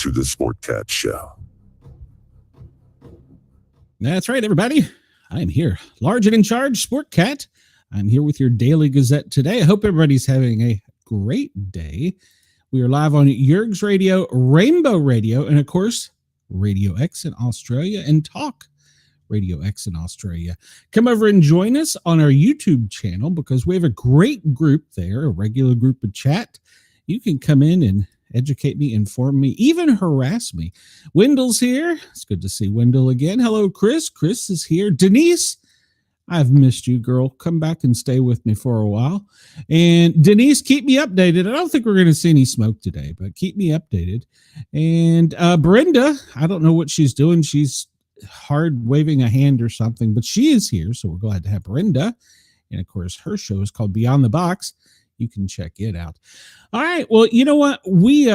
to the Sportcat Show. That's right, everybody. I'm here, large and in charge, Sportcat. I'm here with your daily Gazette today. I hope everybody's having a great day. We are live on Yerg's Radio, Rainbow Radio, and of course, Radio X in Australia, and Talk Radio X in Australia. Come over and join us on our YouTube channel because we have a great group there, a regular group of chat. You can come in and educate me, inform me, even harass me. Wendell's here. It's good to see Wendell again. Hello, Chris. Chris is here. Denise, I've missed you, girl. Come back and stay with me for a while. And Denise, keep me updated. I don't think we're going to see any smoke today, but keep me updated. And Brenda, I don't know what she's doing. She's hard waving a hand or something, but she is here, so we're glad to have Brenda. And of course, her show is called Beyond the Box. You can check it out. All right. Well, you know what? We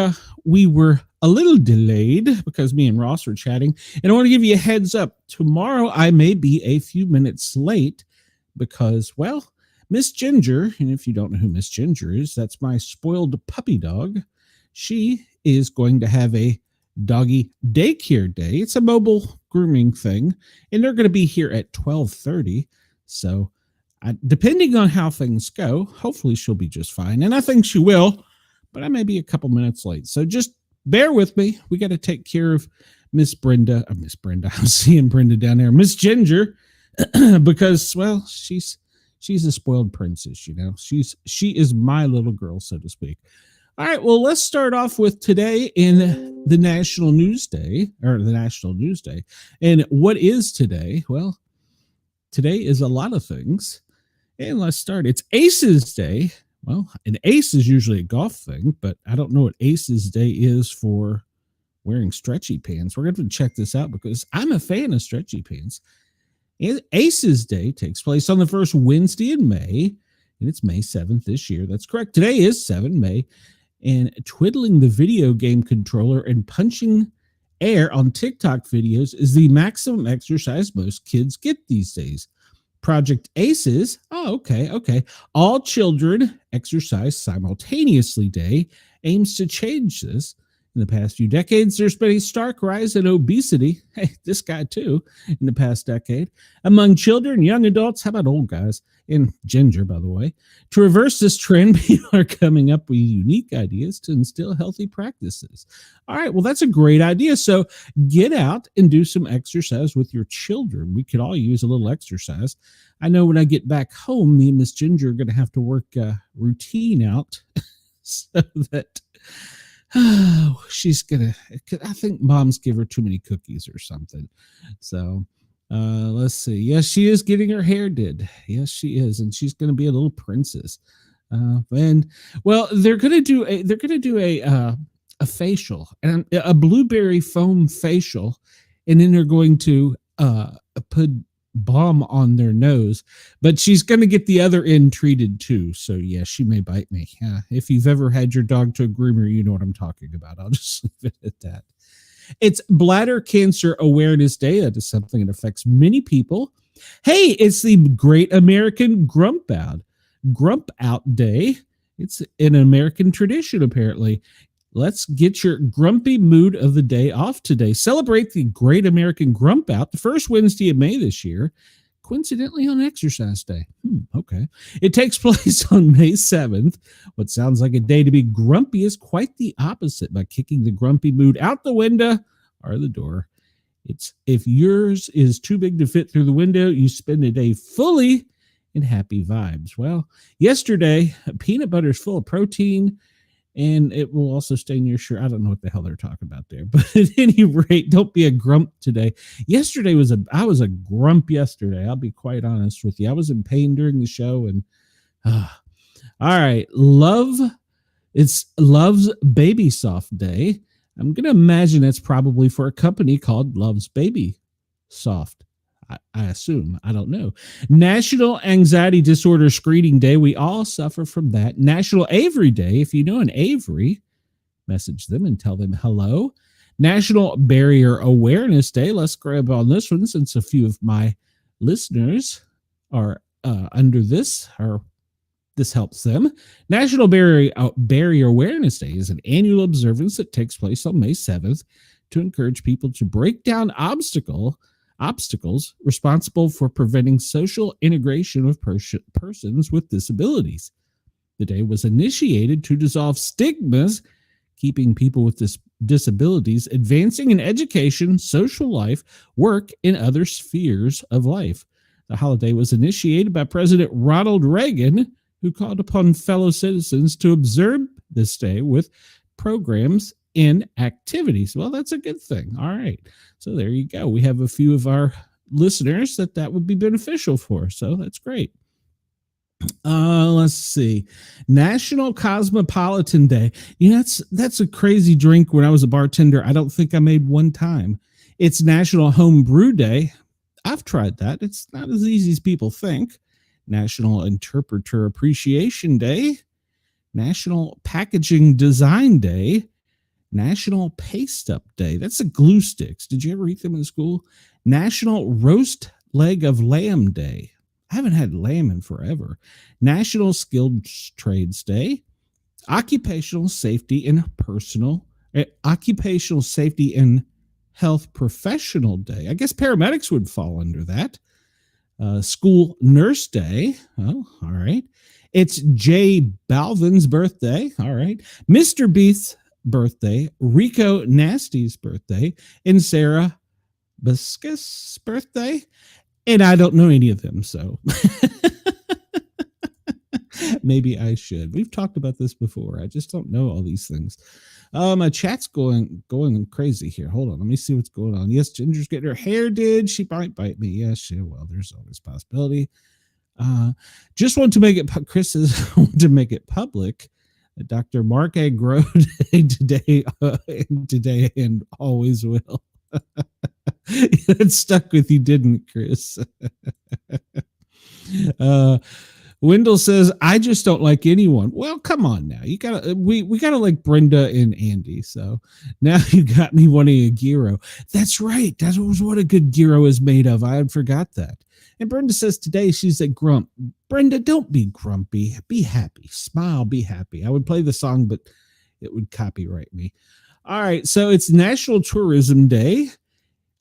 were a little delayed because me and Ross were chatting. And I want to give you a heads up. Tomorrow, I may be a few minutes late because, well, Miss Ginger, and if you don't know who Miss Ginger is, that's my spoiled puppy dog. She is going to have a doggy daycare day. It's a mobile grooming thing. And they're going to be here at 12:30. So depending on how things go, hopefully she'll be just fine. And I think she will, but I may be a couple minutes late. So just bear with me. We got to take care of Miss Brenda. I'm seeing Brenda down there. Miss Ginger, because, well, she's a spoiled princess, you know. She is my little girl, so to speak. All right, well, let's start off with today in the National News Day. And what is today? Well, today is a lot of things. And let's start. It's Aces Day. Well, an ace is usually a golf thing, but I don't know what Aces Day is for wearing stretchy pants. We're going to check this out because I'm a fan of stretchy pants. And Aces Day takes place on the first Wednesday in May, and it's May 7th this year. That's correct. Today is 7 May, and twiddling the video game controller and punching air on TikTok videos is the maximum exercise most kids get these days. Project ACES, okay. All children exercise simultaneously day aims to change this. In the past few decades, there's been a stark rise in obesity. Hey, this guy too, in the past decade. Among children, young adults, how about old guys? And Ginger, by the way. To reverse this trend, people are coming up with unique ideas to instill healthy practices. All right, well, that's a great idea. So get out and do some exercise with your children. We could all use a little exercise. I know when I get back home, me and Miss Ginger are going to have to work a routine out so that... Oh, I think moms give her too many cookies or something. So let's see. Yes, she is getting her hair did. Yes, she is. And she's going to be a little princess. And well, they're going to do a facial, and a blueberry foam facial. And then they're going to put balm on their nose, but she's going to get the other end treated too. So yeah, she may bite me. If you've ever had your dog to a groomer, you know what I'm talking about. I'll just leave it at that. It's Bladder Cancer Awareness Day. That is something that affects many people. Hey, it's the Great American Grump Out Day. It's an American tradition, apparently. Let's get your grumpy mood of the day off today. Celebrate the Great American Grump Out, the first Wednesday of May this year, coincidentally on Exercise Day. Okay. It takes place on May 7th. What sounds like a day to be grumpy is quite the opposite by kicking the grumpy mood out the window or the door. It's if yours is too big to fit through the window, you spend a day fully in happy vibes. Well, yesterday, peanut butter is full of protein, and it will also stain your shirt. I don't know what the hell they're talking about there. But at any rate, don't be a grump today. I was a grump yesterday. I'll be quite honest with you. I was in pain during the show. And all right. It's Love's Baby Soft Day. I'm going to imagine that's probably for a company called Love's Baby Soft. I assume. I don't know. National Anxiety Disorder Screening Day. We all suffer from that. National Avery Day. If you know an Avery, message them and tell them hello. National Barrier Awareness Day. Let's grab on this one since a few of my listeners are under this, are This helps them. National Barrier Awareness Day is an annual observance that takes place on May 7th to encourage people to break down obstacles responsible for preventing social integration of persons with disabilities. The day was initiated to dissolve stigmas, keeping people with disabilities advancing in education, social life, work, and other spheres of life. The holiday was initiated by President Ronald Reagan, who called upon fellow citizens to observe this day with programs and activities. Well, that's a good thing. All right. So there you go. We have a few of our listeners that would be beneficial for. So that's great. Let's see. National Cosmopolitan Day. You know, that's a crazy drink. When I was a bartender, I don't think I made one time. It's National Home Brew Day. I've tried that. It's not as easy as people think. National Interpreter Appreciation Day, National Packaging Design Day, National Paste Up Day. That's the glue sticks. Did you ever eat them in school? National Roast Leg of Lamb Day. I haven't had lamb in forever. National Skilled Trades Day, Occupational Safety and Health Professional Day. I guess paramedics would fall under that. School Nurse Day. Oh, all right. It's Jay Balvin's birthday. All right. Mr. Beast's birthday. Rico Nasty's birthday. And Sarah Busquets' birthday. And I don't know any of them, so maybe I should. We've talked about this before. I just don't know all these things. My chat's going crazy here. Hold on. Let me see what's going on. Yes, Ginger's getting her hair did. She might bite me. Yes, she will. There's always a possibility. Just want to make it, Chris says, want to make it public. Dr. Mark A. Grow today and always will. It stuck with you, didn't Chris? Wendell says, I just don't like anyone. Well, come on now. You gotta we gotta like Brenda and Andy. So now you got me wanting a gyro. That's right. That was what a good gyro is made of. I had forgot that. And Brenda says today she's a grump. Brenda, don't be grumpy. Be happy. Smile, be happy. I would play the song, but it would copyright me. All right. So it's National Tourism Day.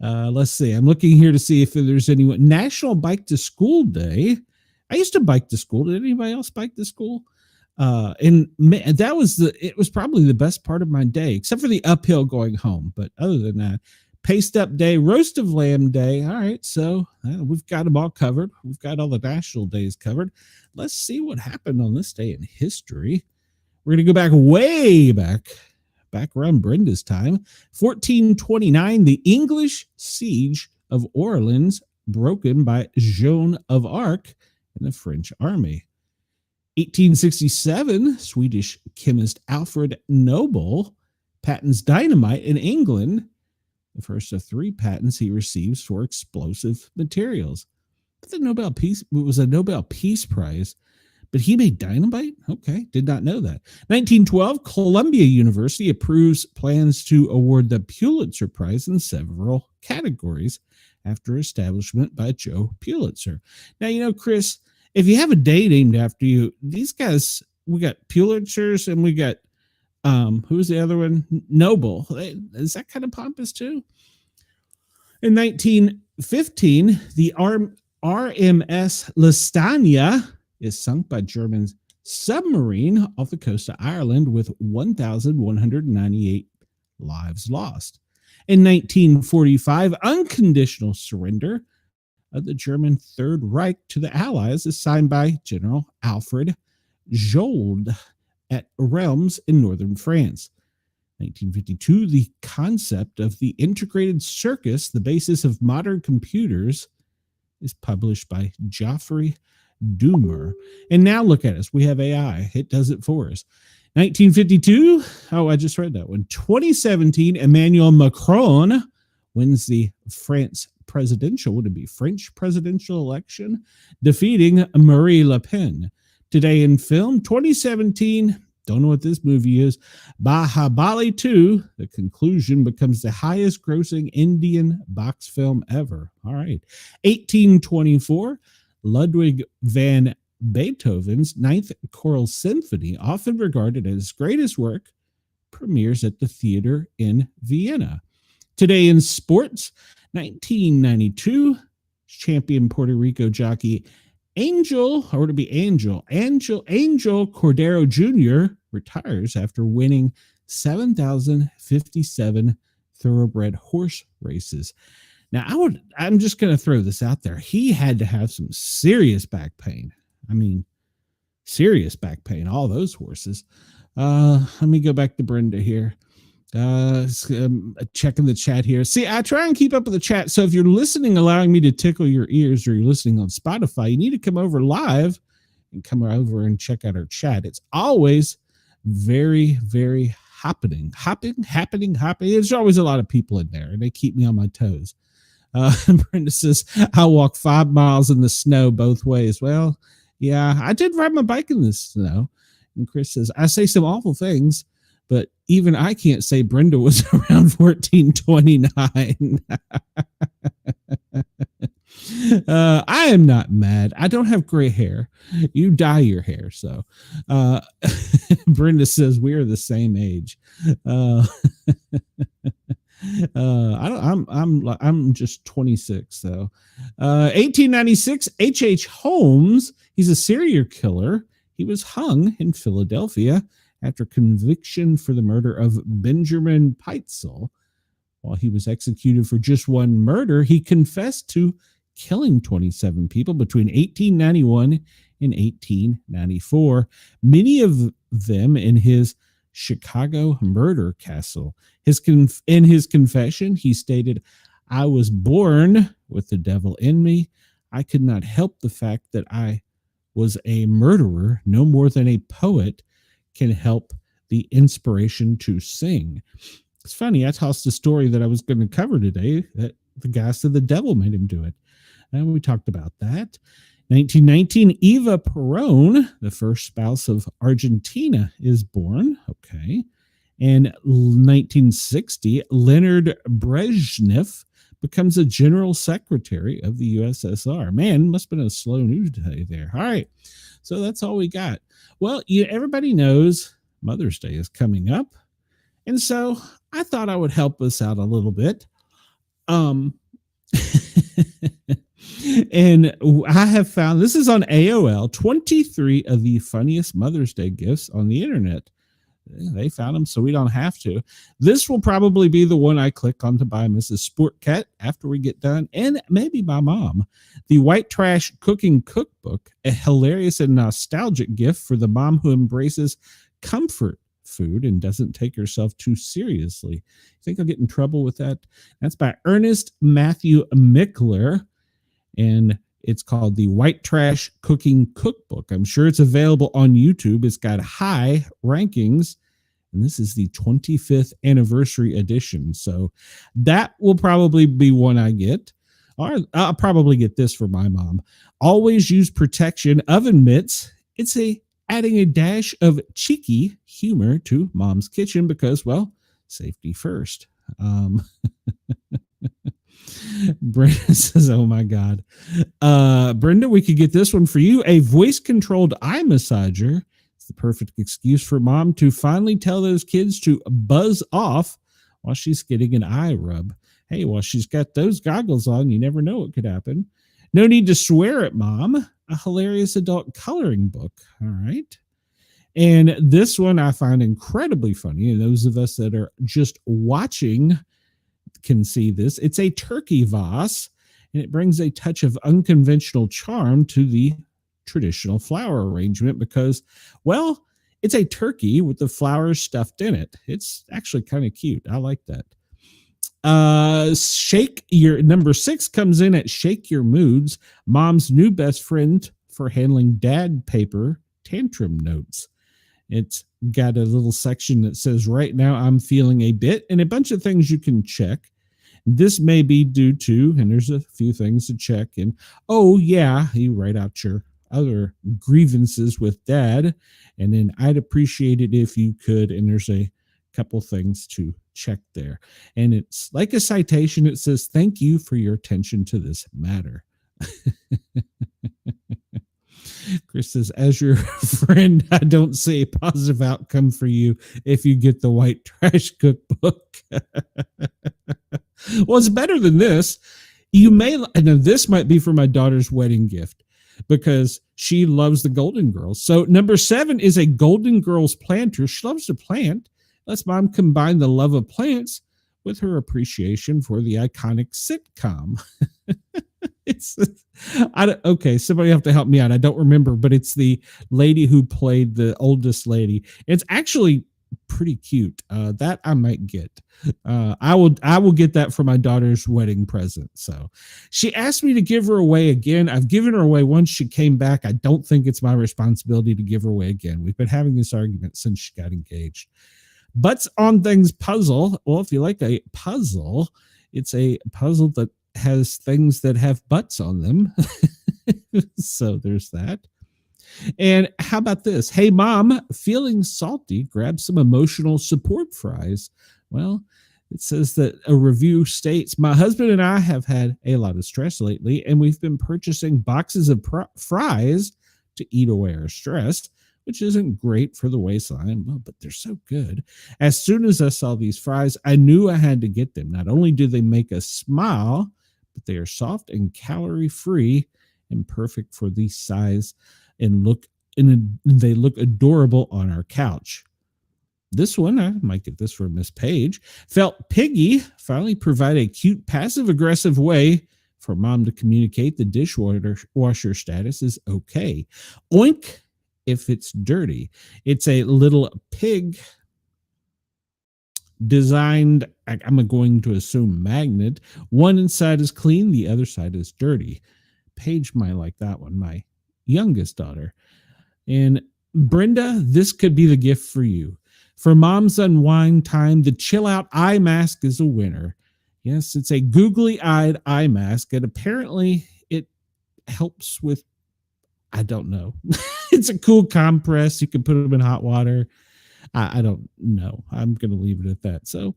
Let's see. I'm looking here to see if there's anyone. National Bike to School Day. I used to bike to school. Did anybody else bike to school? And that was it was probably the best part of my day, except for the uphill going home. But other than that, Paste Up Day, Roast of Lamb Day. All right. So we've got them all covered. We've got all the national days covered. Let's see what happened on this day in history. We're going to go back way back around Brenda's time. 1429, the English siege of Orleans broken by Joan of Arc and the French army. 1867, Swedish chemist Alfred Nobel patents dynamite in England, the first of 3 patents he receives for explosive materials. But the Nobel Peace was a Nobel Peace Prize, but he made dynamite? Okay, did not know that. 1912, Columbia University approves plans to award the Pulitzer Prize in several categories after establishment by Joe Pulitzer. Now, you know, Chris, if you have a day named after you, these guys, we got Pulitzers and we got, who's the other one? Nobel. Is that kind of pompous too? In 1915, the RMS Listania is sunk by German submarine off the coast of Ireland with 1,198 lives lost. In 1945, unconditional surrender of the German Third Reich to the Allies is signed by General Alfred Jold at Reims in northern France. 1952, the concept of the integrated circus, the basis of modern computers, is published by Geoffrey Doomer. And now look at us. We have AI. It does it for us. 1952. Oh, I just read that one. 2017, Emmanuel Macron wins the French presidential election, defeating Marie Le Pen. Today in film, 2017. Don't know what this movie is. Bahubali 2. The conclusion becomes the highest grossing Indian box film ever. All right. 1824. Ludwig van Beethoven's Ninth Choral Symphony, often regarded as his greatest work, premieres at the theater in Vienna. Today in sports, 1992, champion Puerto Rico jockey Angel Cordero Jr. retires after winning 7,057 thoroughbred horse races. Now, I'm just going to throw this out there. He had to have some serious back pain. I mean, serious back pain, all those horses. Let me go back to Brenda here. Checking the chat here. See, I try and keep up with the chat. So if you're listening, allowing me to tickle your ears, or you're listening on Spotify, you need to come over live and come over and check out our chat. It's always very, very hopping. There's always a lot of people in there, and they keep me on my toes. Brenda says, I walk 5 miles in the snow both ways. Well, yeah, I did ride my bike in the snow. And Chris says, I say some awful things, but even I can't say Brenda was around 1429. I am not mad. I don't have gray hair. You dye your hair. So Brenda says we are the same age. I'm just 26. So 1896, H.H. Holmes, he's a serial killer. He was hung in Philadelphia after conviction for the murder of Benjamin Peitzel. While he was executed for just one murder, he confessed to killing 27 people between 1891 and 1894, many of them in his Chicago murder castle. In his confession, he stated, I was born with the devil in me. I could not help the fact that I was a murderer, no more than a poet can help the inspiration to sing. It's funny, I tossed a story that I was going to cover today, that the guy said the devil made him do it. And we talked about that. 1919, Eva Perón, the first spouse of Argentina, is born. Okay. And 1960, Leonard Brezhnev becomes a general secretary of the USSR. Man, must have been a slow news day there. All right. So that's all we got. Well, everybody knows Mother's Day is coming up. And so I thought I would help us out a little bit. And I have found, this is on AOL, 23 of the funniest Mother's Day gifts on the internet. They found them, so we don't have to. This will probably be the one I click on to buy Mrs. Sportcat after we get done, and maybe my mom. The White Trash Cooking Cookbook, a hilarious and nostalgic gift for the mom who embraces comfort food and doesn't take herself too seriously. You think I'll get in trouble with that? That's by Ernest Matthew Mickler, and it's called the White Trash Cooking Cookbook. I'm sure it's available on YouTube. It's got high rankings, and this is the 25th anniversary edition. So that will probably be one I get. Or I'll probably get this for my mom. Always use protection oven mitts. It's adding a dash of cheeky humor to mom's kitchen because, well, safety first. Brenda says, oh my God. Brenda, we could get this one for you. A voice-controlled eye massager. It's the perfect excuse for mom to finally tell those kids to buzz off while she's getting an eye rub. Hey, while she's got those goggles on, you never know what could happen. No need to swear at mom. A hilarious adult coloring book. All right. And this one I find incredibly funny. And those of us that are just watching can see this. It's a turkey vase, and it brings a touch of unconventional charm to the traditional flower arrangement because, well, it's a turkey with the flowers stuffed in it. It's actually kind of cute. I like that. Shake your number 6 comes in at Shake Your Moods, mom's new best friend for handling dad paper tantrum notes. It's got a little section that says, right now I'm feeling a bit, and a bunch of things you can check. This may be due to, and there's a few things to check. And, oh, yeah, you write out your other grievances with dad. And then I'd appreciate it if you could. And there's a couple things to check there. And it's like a citation. It says, thank you for your attention to this matter. Chris says, as your friend, I don't see a positive outcome for you if you get the white trash cookbook. Well, it's better than this. I know this might be for my daughter's wedding gift because she loves the Golden Girls. So number 7 is a Golden Girls planter. She loves to plant. Let's mom combine the love of plants with her appreciation for the iconic sitcom. Okay, somebody have to help me out. I don't remember, but it's the lady who played the oldest lady. It's actually pretty cute. That I might get. I will get that for my daughter's wedding present. So she asked me to give her away again. I've given her away once. She came back. I don't think it's my responsibility to give her away again. We've been having this argument since she got engaged. Butts on Things puzzle. Well, if you like a puzzle, it's a puzzle that has things that have butts on them. So there's that. And how about this? Hey, mom, feeling salty, grab some emotional support fries. Well, it says that a review states, my husband and I have had a lot of stress lately, and we've been purchasing boxes of fries to eat away our stress, which isn't great for the waistline, well, but they're so good. As soon as I saw these fries, I knew I had to get them. Not only do they make us smile, but they are soft and calorie-free and perfect for the size and they look adorable on our couch. This one, I might get this from Miss Page. Felt Piggy finally provide a cute passive-aggressive way for mom to communicate the dishwasher status is okay. Oink if it's dirty. It's a little pig designed, I'm going to assume magnet. One inside is clean, the other side is dirty. Paige might like that one, my youngest daughter. And Brenda, this could be the gift for you. For mom's unwind time, the chill out eye mask is a winner. Yes, it's a googly-eyed eye mask, and apparently it helps with, I don't know. It's a cool compress. You can put them in hot water. I don't know. I'm going to leave it at that. So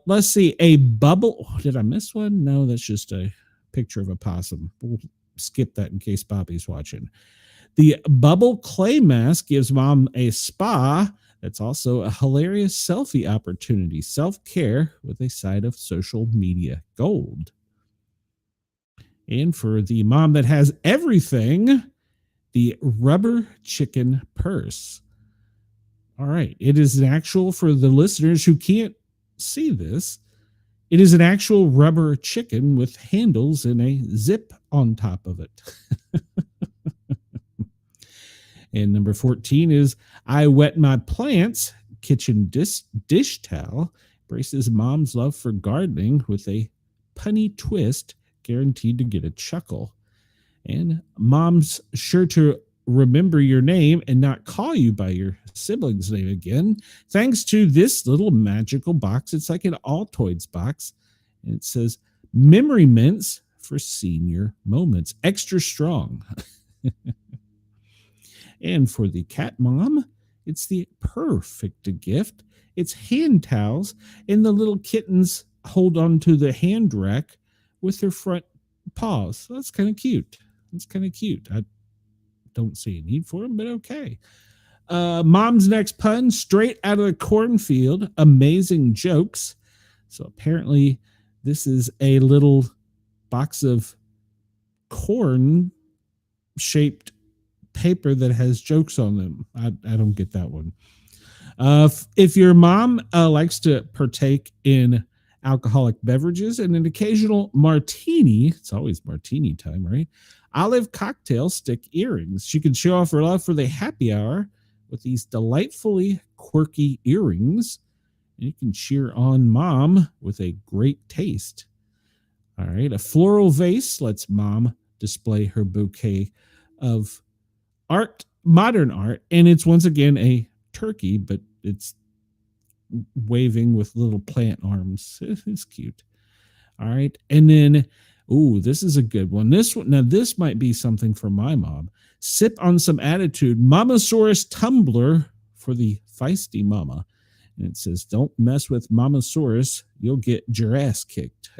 let's see. A bubble. Oh, did I miss one? No, that's just a picture of a possum. We'll skip that in case Bobby's watching. The bubble clay mask gives mom a spa. That's also a hilarious selfie opportunity. Self-care with a side of social media gold. And for the mom that has everything, the rubber chicken purse. All right. It is an actual, for the listeners who can't see this, it is an actual rubber chicken with handles and a zip on top of it. And number 14 is I wet my plants kitchen dish towel. Braces mom's love for gardening with a punny twist, guaranteed to get a chuckle. And mom's sure to remember your name and not call you by your sibling's name again, thanks to this little magical box. It's like an Altoids box, and it says memory mints for senior moments, extra strong. And for the cat mom, it's the perfect gift. It's hand towels, and the little kittens hold on to the hand rack with their front paws. So that's kind of cute. That's kind of cute. I don't see a need for them, but okay. Mom's next pun, straight out of the cornfield, amazing jokes. So apparently this is a little box of corn-shaped paper that has jokes on them. I don't get that one. If your mom likes to partake in alcoholic beverages and an occasional martini, it's always martini time, right? Olive cocktail stick earrings. She can show off her love for the happy hour with these delightfully quirky earrings. And you can cheer on mom with a great taste. All right. A floral vase lets mom display her bouquet of art, modern art. And it's once again a turkey, but it's waving with little plant arms. It's cute. All right. And then, this is a good one. This might be something for my mom. Sip on some attitude. Mamasaurus tumbler for the feisty mama. And it says, don't mess with Mamasaurus. You'll get your ass kicked.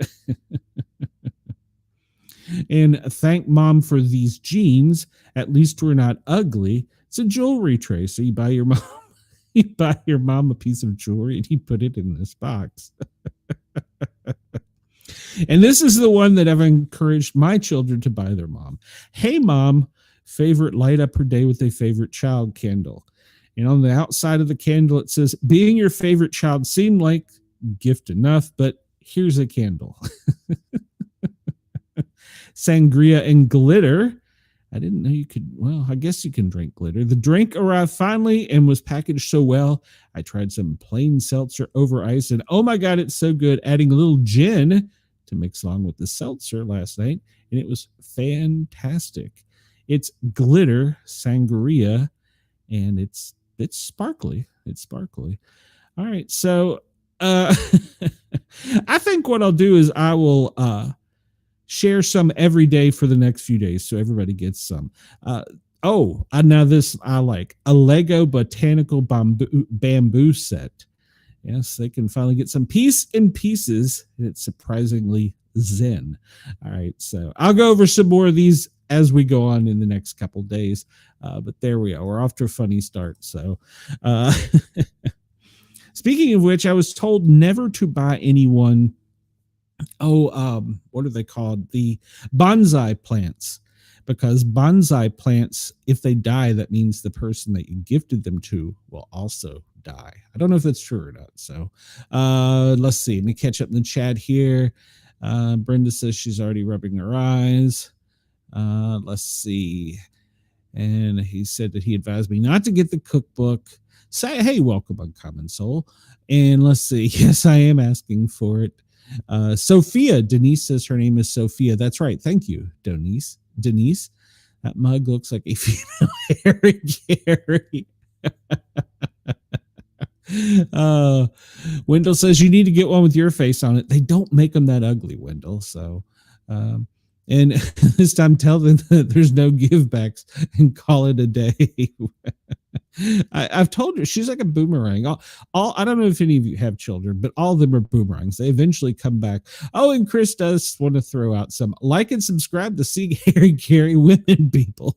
And thank mom for these jeans. At least we're not ugly. It's a jewelry tray. So you buy your mom, you buy your mom a piece of jewelry and you put it in this box. And this is the one that I've encouraged my children to buy their mom. Hey, mom, favorite light up her day with a favorite child candle. And on the outside of the candle, it says, being your favorite child seemed like gift enough, but here's a candle. Sangria and glitter. I didn't know you could. Well, I guess you can drink glitter. The drink arrived finally and was packaged so well. I tried some plain seltzer over ice, and oh my God, it's so good. Adding a little gin to mix along with the seltzer last night, and it was fantastic. It's glitter sangria, and it's sparkly. It's sparkly. All right, so I think what I'll do is I will share some every day for the next few days, so everybody gets some. Now this I like. A Lego botanical bamboo set. Yes, they can finally get some piece in pieces, and it's surprisingly zen. All right, so I'll go over some more of these as we go on in the next couple days. But there we are. We're off to a funny start. So speaking of which, I was told never to buy anyone what are they called? The bonsai plants, because bonsai plants, if they die, that means the person that you gifted them to will also die. I don't know if that's true or not. So let's see. Let me catch up in the chat here. Brenda says she's already rubbing her eyes. Let's see. And he said that he advised me not to get the cookbook. Say, hey, welcome, Uncommon Soul. And let's see. Yes, I am asking for it. Sophia, Denise says her name is Sophia. That's right. Thank you, Denise. That mug looks like a female Harry Carey. Wendell says you need to get one with your face on it. They don't make them that ugly, Wendell. So, and this time tell them that there's no give backs and call it a day. I've told her she's like a boomerang. I don't know if any of you have children, but all of them are boomerangs. They eventually come back. Oh, and Chris does want to throw out some like and subscribe to see Harry Carey women people.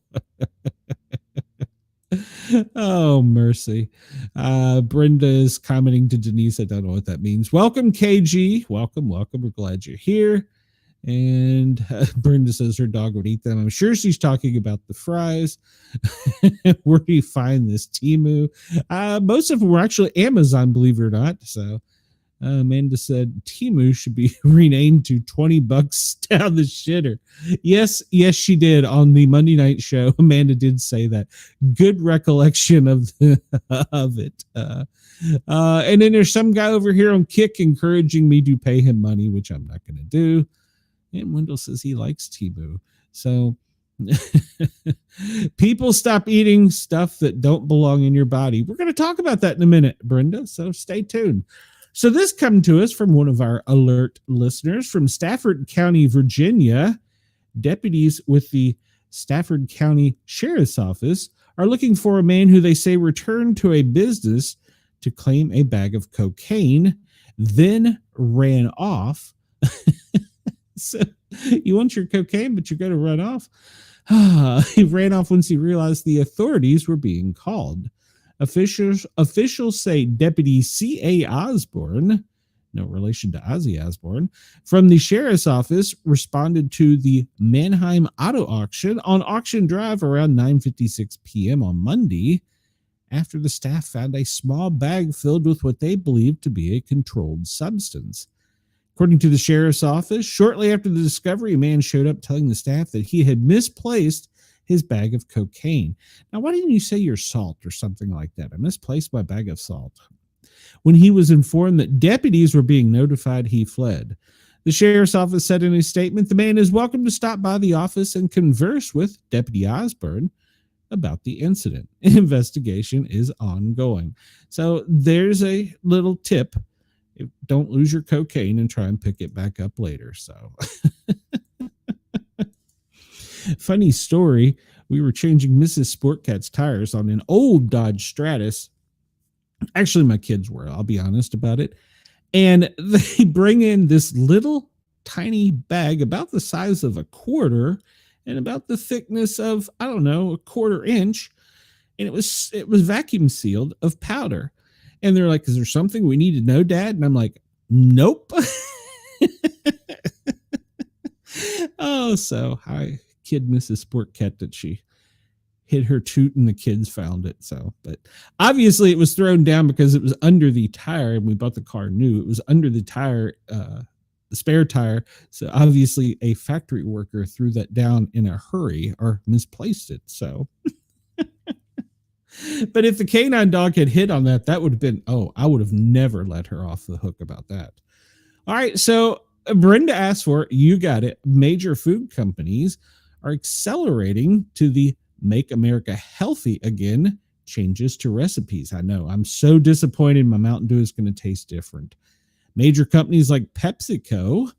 Oh, mercy. Brenda is commenting to Denise. I don't know what that means. Welcome, KG. Welcome. We're glad you're here. And Brenda says her dog would eat them. I'm sure she's talking about the fries. Where do you find this? Temu? Most of them were actually Amazon, believe it or not. So Amanda said Temu should be renamed to $20 down the shitter. Yes, she did on the Monday night show. Amanda did say that. Good recollection of it. And then there's some guy over here on Kick encouraging me to pay him money, which I'm not going to do. And Wendell says he likes Temu. So people stop eating stuff that don't belong in your body. We're going to talk about that in a minute, Brenda. So stay tuned. So this come to us from one of our alert listeners from Stafford County, Virginia. Deputies with the Stafford County Sheriff's Office are looking for a man who they say returned to a business to claim a bag of cocaine, then ran off. So you want your cocaine, but you're going to run off. He ran off once he realized the authorities were being called. Officials say Deputy C.A. Osborne, no relation to Ozzy Osbourne, from the sheriff's office responded to the Mannheim Auto Auction on Auction Drive around 9:56 p.m. on Monday after the staff found a small bag filled with what they believed to be a controlled substance. According to the sheriff's office, shortly after the discovery, a man showed up telling the staff that he had misplaced his bag of cocaine. Now, why didn't you say your salt or something like that? I misplaced my bag of salt. When he was informed that deputies were being notified, he fled. The sheriff's office said in a statement, the man is welcome to stop by the office and converse with Deputy Osborne about the incident. Investigation is ongoing. So there's a little tip. Don't lose your cocaine and try and pick it back up later. So funny story. We were changing Mrs. Sportcat's tires on an old Dodge Stratus. Actually, my kids were, I'll be honest about it. And they bring in this little tiny bag about the size of a quarter. and about the thickness of, I don't know, a quarter inch. And it was vacuum sealed of powder. And they're like, is there something we need to know, Dad? And I'm like, nope. Oh, so I kid Mrs. Sportcat that she hid her toot and the kids found it. So, but obviously it was thrown down because it was under the tire, and we bought the car new. It was under the tire, the spare tire. So obviously a factory worker threw that down in a hurry or misplaced it. So, but if the canine dog had hit on that, that would have been, I would have never let her off the hook about that. All right. So Brenda asked for, you got it. Major food companies are accelerating to the Make America Healthy Again changes to recipes. I know. I'm so disappointed my Mountain Dew is going to taste different. Major companies like PepsiCo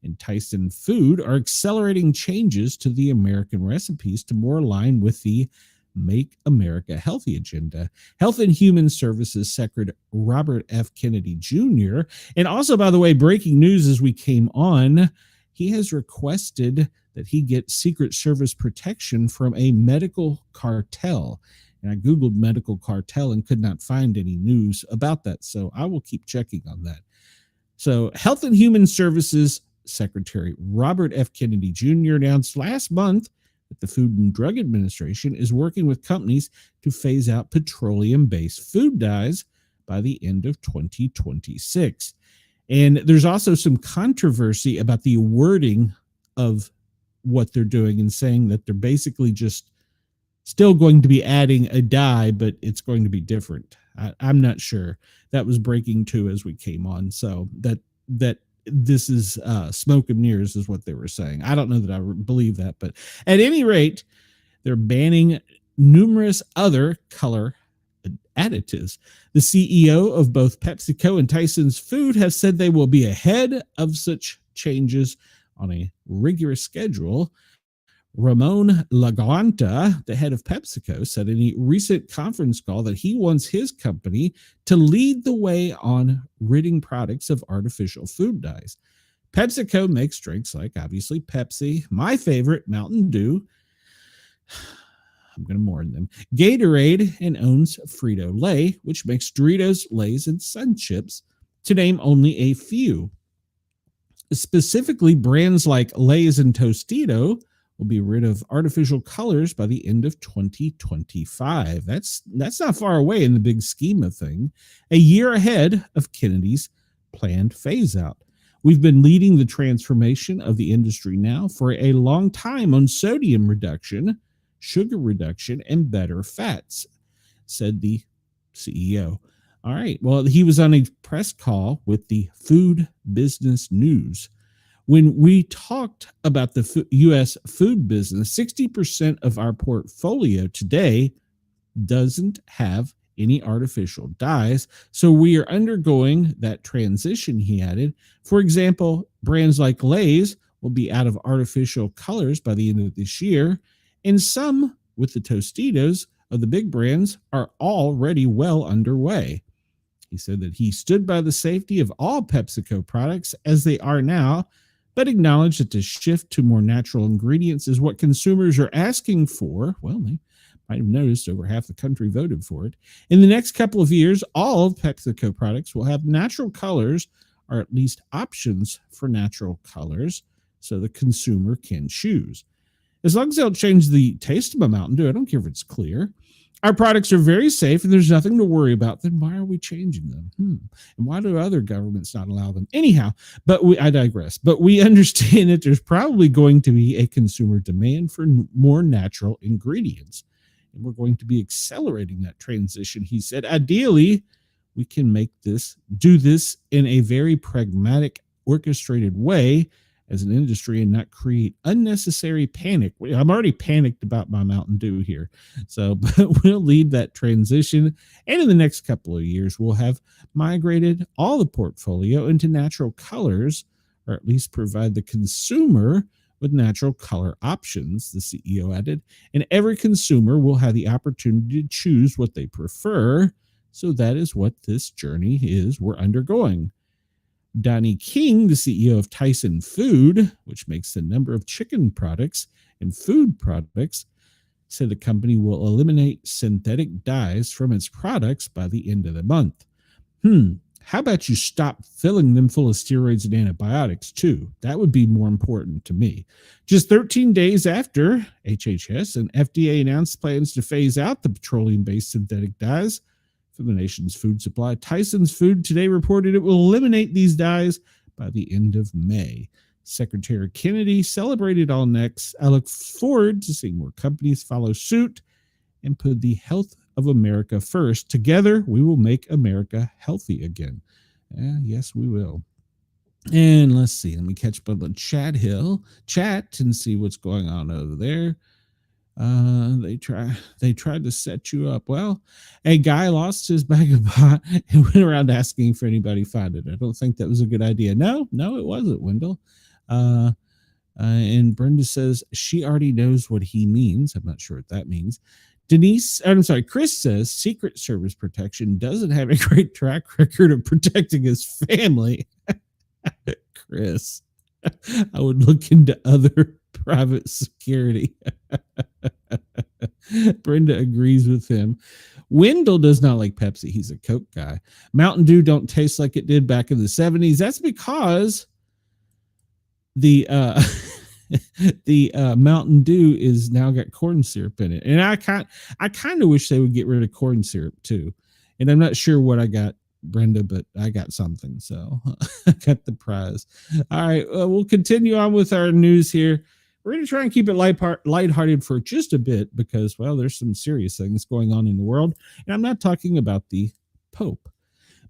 and Tyson Food are accelerating changes to the American recipes to more align with the Make America Healthy agenda. Health and Human Services Secretary Robert F. Kennedy Jr. And also, by the way, breaking news as we came on, he has requested that he get Secret Service protection from a medical cartel. And I Googled medical cartel and could not find any news about that. So I will keep checking on that. So Health and Human Services Secretary Robert F. Kennedy Jr. announced last month that the Food and Drug Administration is working with companies to phase out petroleum-based food dyes by the end of 2026. And there's also some controversy about the wording of what they're doing and saying that they're basically just still going to be adding a dye, but it's going to be different. I'm not sure. That was breaking too as we came on. So that this is smoke and mirrors is what they were saying. I don't know that I believe that, but at any rate, they're banning numerous other color additives. The CEO of both PepsiCo and Tyson's Food have said they will be ahead of such changes on a rigorous schedule. Ramon Laguanta, the head of PepsiCo, said in a recent conference call that he wants his company to lead the way on ridding products of artificial food dyes. PepsiCo makes drinks like, obviously, Pepsi, my favorite, Mountain Dew. I'm going to mourn them. Gatorade, and owns Frito-Lay, which makes Doritos, Lay's, and Sun Chips, to name only a few. Specifically, brands like Lay's and Tostito will be rid of artificial colors by the end of 2025. That's not far away in the big scheme of things. A year ahead of Kennedy's planned phase out. We've been leading the transformation of the industry now for a long time on sodium reduction, sugar reduction, and better fats, said the CEO. All right. Well, he was on a press call with the Food Business News. When we talked about the U.S. food business, 60% of our portfolio today doesn't have any artificial dyes. So we are undergoing that transition, he added. For example, brands like Lay's will be out of artificial colors by the end of this year. And some, with the Tostitos of the big brands, are already well underway. He said that he stood by the safety of all PepsiCo products as they are now, but acknowledged that the shift to more natural ingredients is what consumers are asking for. Well, they might have noticed over half the country voted for it. In the next couple of years, all of PepsiCo products will have natural colors, or at least options for natural colors, so the consumer can choose. As long as they don't change the taste of a Mountain Dew, I don't care if it's clear. Our products are very safe and there's nothing to worry about. Then why are we changing them? And why do other governments not allow them? Anyhow, I digress. But we understand that there's probably going to be a consumer demand for more natural ingredients. And we're going to be accelerating that transition, he said. Ideally, we can do this in a very pragmatic, orchestrated way as an industry and not create unnecessary panic. I'm already panicked about my Mountain Dew here. So but we'll lead that transition. And in the next couple of years, we'll have migrated all the portfolio into natural colors, or at least provide the consumer with natural color options, the CEO added. And every consumer will have the opportunity to choose what they prefer. So that is what this journey is we're undergoing. Donnie King, the CEO of Tyson Food, which makes the number of chicken products and food products, said the company will eliminate synthetic dyes from its products by the end of the month. How about you stop filling them full of steroids and antibiotics, too? That would be more important to me. Just 13 days after HHS and FDA announced plans to phase out the petroleum-based synthetic dyes from the nation's food supply, Tyson's Food today reported it will eliminate these dyes by the end of May. Secretary Kennedy celebrated all next. I look forward to seeing more companies follow suit and put the health of America first. Together, we will make America healthy again. Yes, we will. And let's see. Let me catch up on the chat and see what's going on over there. They tried to set you up. Well, a guy lost his bag of pot and went around asking if anybody found it. I don't think that was a good idea. No, it wasn't, Wendell. And Brenda says she already knows what he means. I'm not sure what that means. Chris says Secret Service protection doesn't have a great track record of protecting his family. Chris, I would look into other private security. Brenda agrees with him. Wendell does not like Pepsi. He's a Coke guy. Mountain Dew don't taste like it did back in the 70s. That's because the Mountain Dew is now got corn syrup in it. And I kind of wish they would get rid of corn syrup too. And I'm not sure what I got, Brenda, but I got something. So I got the prize. All right. We'll continue on with our news here. We're going to try and keep it lighthearted for just a bit because, well, there's some serious things going on in the world. And I'm not talking about the Pope.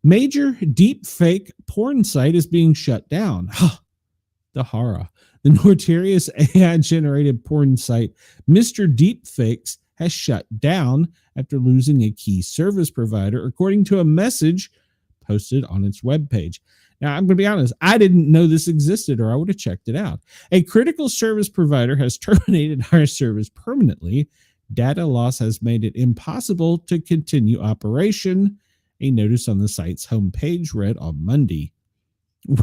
Major deep fake porn site is being shut down. The horror. The notorious AI-generated porn site Mr. Deepfakes has shut down after losing a key service provider, according to a message posted on its webpage. Now, I'm going to be honest, I didn't know this existed or I would have checked it out. A critical service provider has terminated our service permanently. Data loss has made it impossible to continue operation, a notice on the site's homepage read on Monday.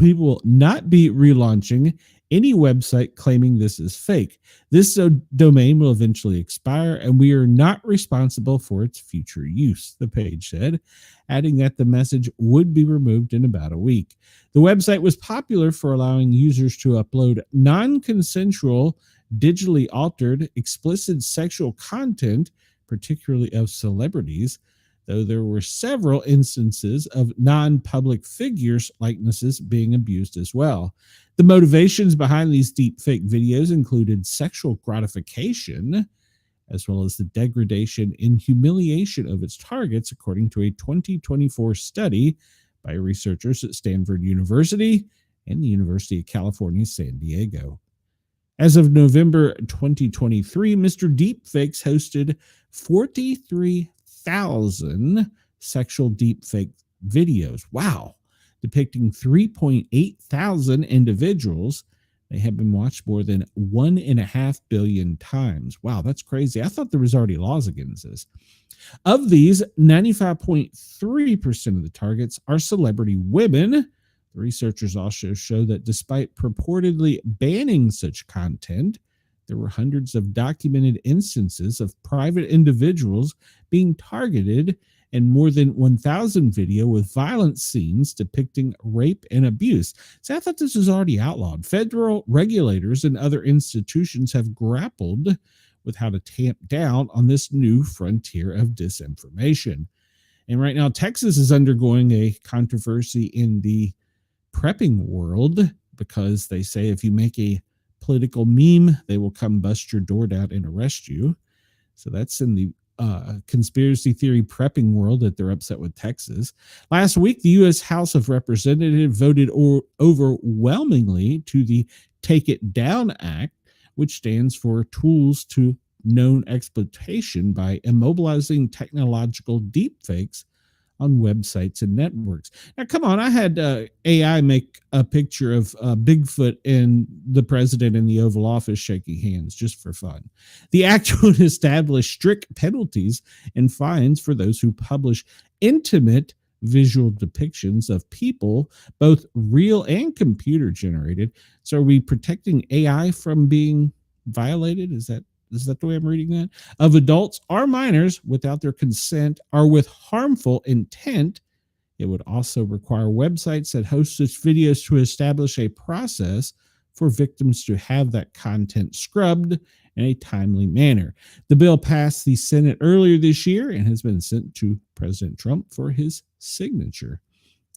We will not be relaunching any website claiming this is fake. This domain will eventually expire, and we are not responsible for its future use, the page said, adding that the message would be removed in about a week. The website was popular for allowing users to upload non-consensual, digitally altered, explicit sexual content, particularly of celebrities, though there were several instances of non-public figures' likenesses being abused as well. The motivations behind these deepfake videos included sexual gratification, as well as the degradation and humiliation of its targets, according to a 2024 study by researchers at Stanford University and the University of California, San Diego. As of November 2023, Mr. Deepfakes hosted 43,000 sexual deepfake videos. Wow. Depicting 3.8 thousand individuals. They have been watched more than 1.5 billion times. Wow, that's crazy. I thought there was already laws against this. Of these, 95.3% of the targets are celebrity women. The researchers also show that despite purportedly banning such content, there were hundreds of documented instances of private individuals being targeted and more than 1,000 video with violent scenes depicting rape and abuse. So I thought this was already outlawed. Federal regulators and other institutions have grappled with how to tamp down on this new frontier of disinformation. And right now, Texas is undergoing a controversy in the prepping world because they say if you make a political meme, they will come bust your door down and arrest you. So that's in the conspiracy theory prepping world that they're upset with Texas. Last week, the U.S. House of Representatives voted overwhelmingly to the Take It Down Act, which stands for Tools to Known Exploitation by Immobilizing Technological Deepfakes on Websites and Networks. Now, come on, I had AI make a picture of Bigfoot and the president in the Oval Office shaking hands just for fun. The act would establish strict penalties and fines for those who publish intimate visual depictions of people, both real and computer generated. So are we protecting AI from being violated? Is that the way I'm reading that? Of adults or minors without their consent or with harmful intent. It would also require websites that host such videos to establish a process for victims to have that content scrubbed in a timely manner. The bill passed the Senate earlier this year and has been sent to President Trump for his signature.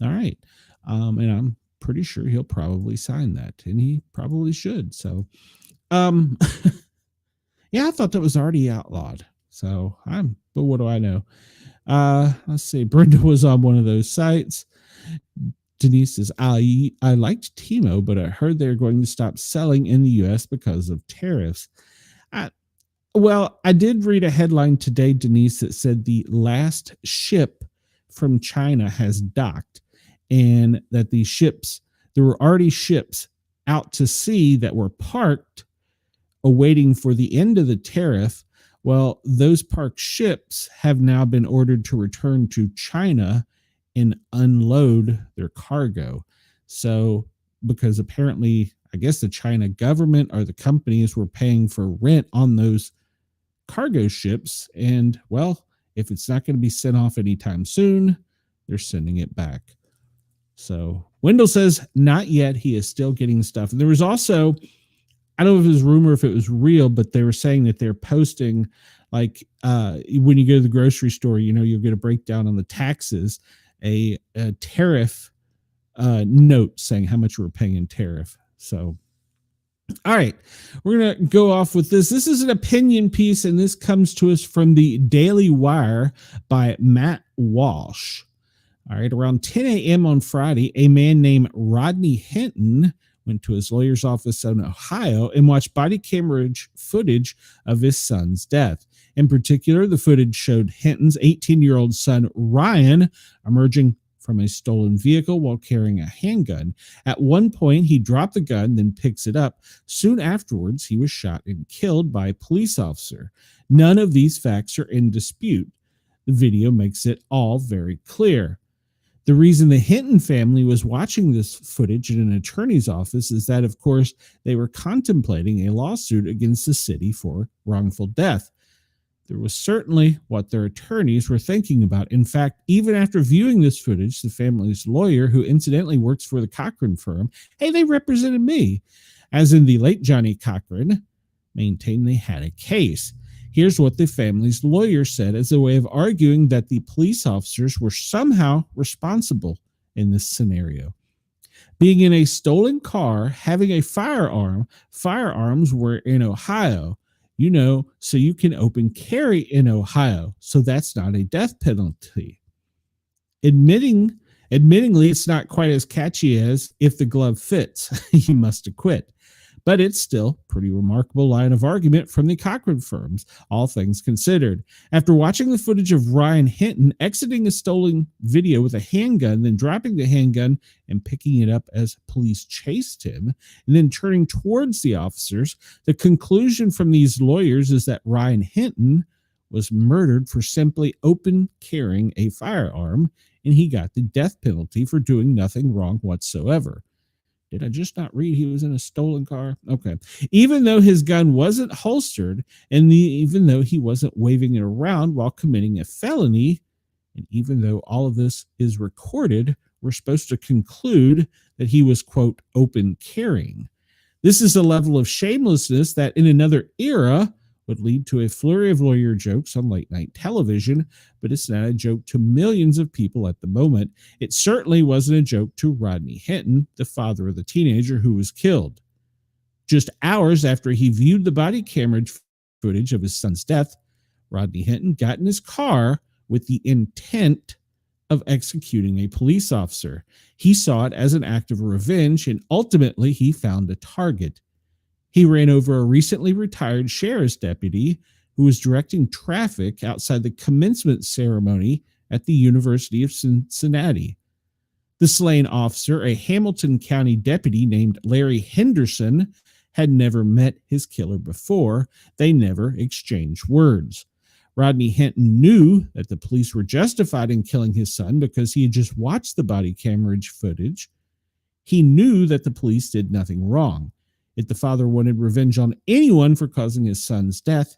All right. And I'm pretty sure he'll probably sign that, and he probably should. So, yeah, I thought that was already outlawed. So but what do I know? Let's see. Brenda was on one of those sites. Denise says, I liked Timo, but I heard they're going to stop selling in the U.S. because of tariffs. Well, I did read a headline today, Denise, that said the last ship from China has docked, and that there were already ships out to sea that were parked awaiting for the end of the tariff. Well, those parked ships have now been ordered to return to China and unload their cargo. So, because apparently, I guess the China government or the companies were paying for rent on those cargo ships. And, well, if it's not going to be sent off anytime soon, they're sending it back. So, Wendell says, not yet. He is still getting stuff. And there was also, I don't know if it was rumor, if it was real, but they were saying that they're posting, like, when you go to the grocery store, you'll get a breakdown on the taxes, a tariff note saying how much we're paying in tariff. So, all right, we're going to go off with this. This is an opinion piece, and this comes to us from the Daily Wire by Matt Walsh. All right, around 10 a.m. on Friday, a man named Rodney Hinton went to his lawyer's office in Ohio and watched body camera footage of his son's death. In particular, the footage showed Hinton's 18-year-old son, Ryan, emerging from a stolen vehicle while carrying a handgun. At one point, he dropped the gun, then picks it up. Soon afterwards, he was shot and killed by a police officer. None of these facts are in dispute. The video makes it all very clear. The reason the Hinton family was watching this footage in an attorney's office is that, of course, they were contemplating a lawsuit against the city for wrongful death. There was certainly what their attorneys were thinking about. In fact, even after viewing this footage, the family's lawyer, who incidentally works for the Cochran firm, they represented me, as in the late Johnny Cochran, maintained they had a case. Here's what the family's lawyer said as a way of arguing that the police officers were somehow responsible in this scenario. Being in a stolen car, having a firearms were in Ohio, so you can open carry in Ohio. So that's not a death penalty. Admittingly, it's not quite as catchy as if the glove fits, you must acquit. But it's still a pretty remarkable line of argument from the Cochran firms, all things considered. After watching the footage of Ryan Hinton exiting a stolen video with a handgun, then dropping the handgun and picking it up as police chased him, and then turning towards the officers, the conclusion from these lawyers is that Ryan Hinton was murdered for simply open carrying a firearm, and he got the death penalty for doing nothing wrong whatsoever. Did I just not read he was in a stolen car? Okay. Even though his gun wasn't holstered, and even though he wasn't waving it around while committing a felony, and even though all of this is recorded, we're supposed to conclude that he was, quote, open carrying. This is a level of shamelessness that in another era would lead to a flurry of lawyer jokes on late night television, but it's not a joke to millions of people at the moment. It certainly wasn't a joke to Rodney Hinton, the father of the teenager who was killed. Just hours after he viewed the body camera footage of his son's death, Rodney Hinton got in his car with the intent of executing a police officer. He saw it as an act of revenge, and ultimately he found a target. He ran over a recently retired sheriff's deputy who was directing traffic outside the commencement ceremony at the University of Cincinnati. The slain officer, a Hamilton County deputy named Larry Henderson, had never met his killer before. They never exchanged words. Rodney Hinton knew that the police were justified in killing his son because he had just watched the body camera footage. He knew that the police did nothing wrong. If the father wanted revenge on anyone for causing his son's death,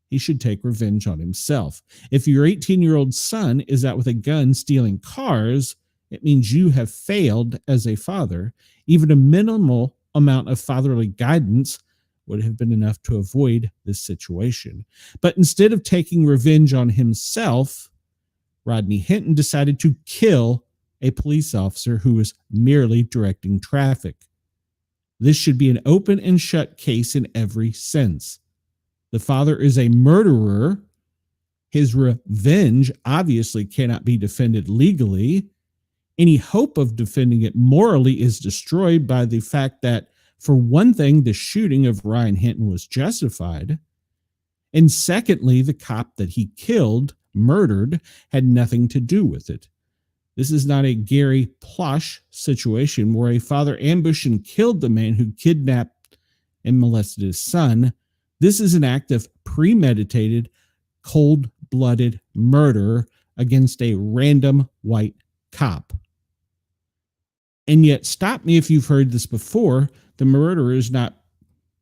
he should take revenge on himself. If your 18-year-old son is out with a gun stealing cars, it means you have failed as a father. Even a minimal amount of fatherly guidance would have been enough to avoid this situation. But instead of taking revenge on himself, Rodney Hinton decided to kill a police officer who was merely directing traffic. This should be an open and shut case in every sense. The father is a murderer. His revenge obviously cannot be defended legally. Any hope of defending it morally is destroyed by the fact that, for one thing, the shooting of Ryan Hinton was justified. And secondly, the cop that he killed, murdered, had nothing to do with it. This is not a Gary Plush situation where a father ambushed and killed the man who kidnapped and molested his son. This is an act of premeditated, cold-blooded murder against a random white cop. And yet, stop me if you've heard this before, the murderer is not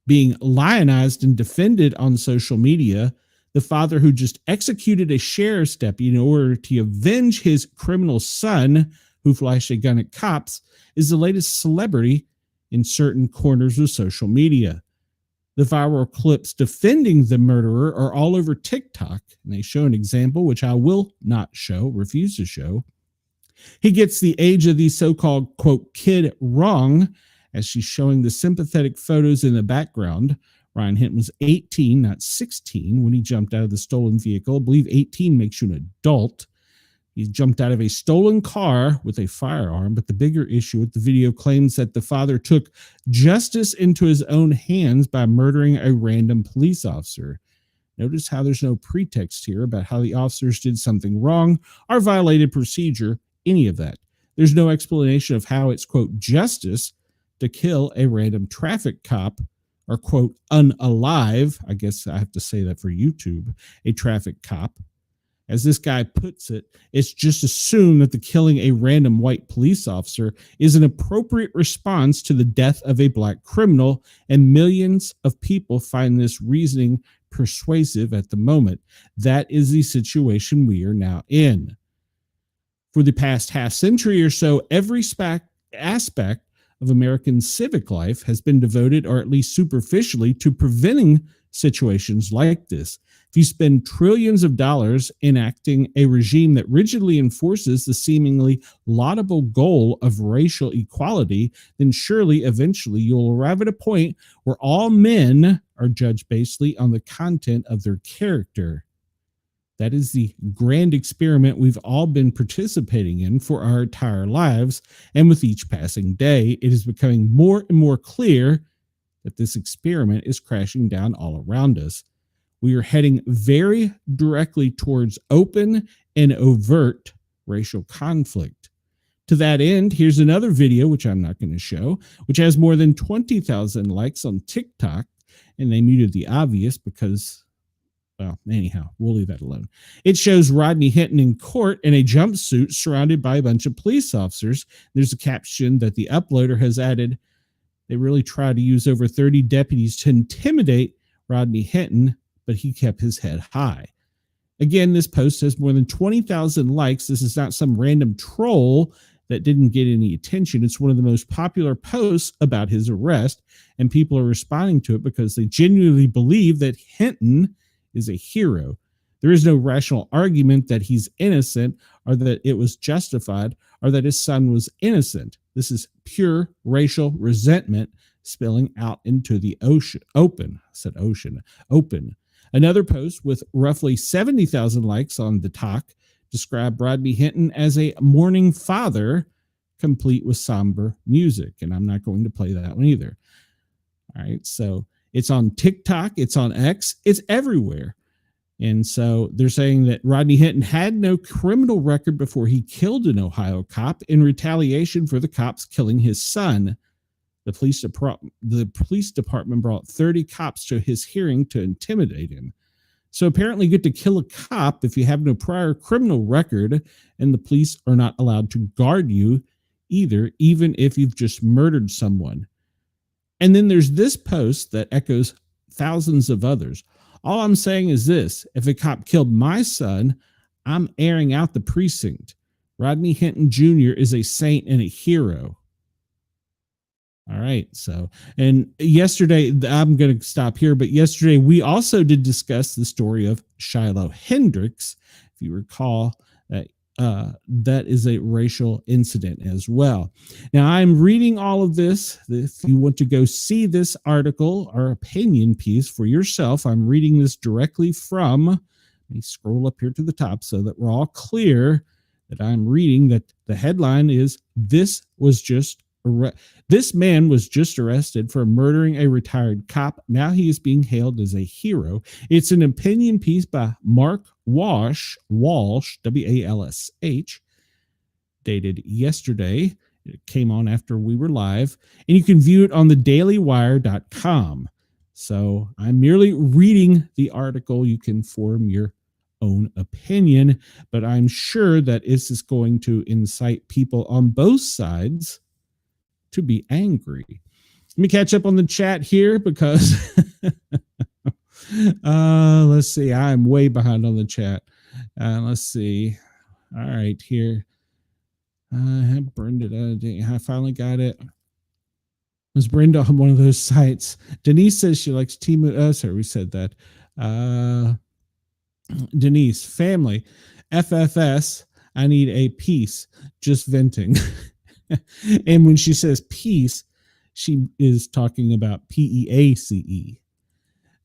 being lionized and defended on social media. The father who just executed a sheriff's deputy in order to avenge his criminal son who flashed a gun at cops is the latest celebrity in certain corners of social media. The viral clips defending the murderer are all over TikTok, and they show an example, which I will not show, refuse to show. He gets the age of the so-called, quote, kid wrong, as she's showing the sympathetic photos in the background. Ryan Hinton was 18, not 16, when he jumped out of the stolen vehicle. I believe 18 makes you an adult. He jumped out of a stolen car with a firearm, but the bigger issue with the video claims that the father took justice into his own hands by murdering a random police officer. Notice how there's no pretext here about how the officers did something wrong or violated procedure, any of that. There's no explanation of how it's, quote, justice to kill a random traffic cop or, quote, unalive, I guess I have to say that for YouTube, a traffic cop. As this guy puts it, it's just assumed that the killing a random white police officer is an appropriate response to the death of a black criminal, and millions of people find this reasoning persuasive at the moment. That is the situation we are now in. For the past half century or so, every aspect of American civic life has been devoted, or at least superficially, to preventing situations like this. If you spend trillions of dollars enacting a regime that rigidly enforces the seemingly laudable goal of racial equality, then surely eventually you'll arrive at a point where all men are judged basically on the content of their character. That is the grand experiment we've all been participating in for our entire lives, and with each passing day, it is becoming more and more clear that this experiment is crashing down all around us. We are heading very directly towards open and overt racial conflict. To that end, here's another video, which I'm not going to show, which has more than 20,000 likes on TikTok, and they muted the obvious because, well, anyhow, we'll leave that alone. It shows Rodney Hinton in court in a jumpsuit surrounded by a bunch of police officers. There's a caption that the uploader has added. They really tried to use over 30 deputies to intimidate Rodney Hinton, but he kept his head high. Again, this post has more than 20,000 likes. This is not some random troll that didn't get any attention. It's one of the most popular posts about his arrest, and people are responding to it because they genuinely believe that Hinton is a hero. There is no rational argument that he's innocent or that it was justified or that his son was innocent. This is pure racial resentment spilling out into the open. Another post with roughly 70,000 likes on the talk described Rodney Hinton as a mourning father, complete with somber music. And I'm not going to play that one either. All right, so it's on TikTok, it's on X, it's everywhere. And so they're saying that Rodney Hinton had no criminal record before he killed an Ohio cop in retaliation for the cops killing his son. The police department brought 30 cops to his hearing to intimidate him. So apparently you get to kill a cop if you have no prior criminal record, and the police are not allowed to guard you either, even if you've just murdered someone. And then there's this post that echoes thousands of others. All I'm saying is this: if a cop killed my son, I'm airing out the precinct. Rodney Hinton Jr. is a saint and a hero. All right. So, and yesterday, I'm going to stop here, but yesterday we also did discuss the story of Shiloh Hendricks. If you recall, that is a racial incident as well. Now, I'm reading all of this. If you want to go see this article or opinion piece for yourself, I'm reading this directly from, let me scroll up here to the top so that we're all clear that I'm reading that the headline is, This man was just arrested for murdering a retired cop. Now he is being hailed as a hero. It's an opinion piece by Mark Walsh, W-A-L-S-H, dated yesterday. It came on after we were live, and you can view it on thedailywire.com. So I'm merely reading the article. You can form your own opinion, but I'm sure that this is going to incite people on both sides to be angry. Let me catch up on the chat here because let's see, I'm way behind on the chat. Let's see. All right, here. I burned it. I finally got it. Was Brenda on one of those sites? Denise says she likes Timu. Sorry, we said that. Denise, family, FFS. I need a piece. Just venting. And when she says peace, she is talking about P-E-A-C-E.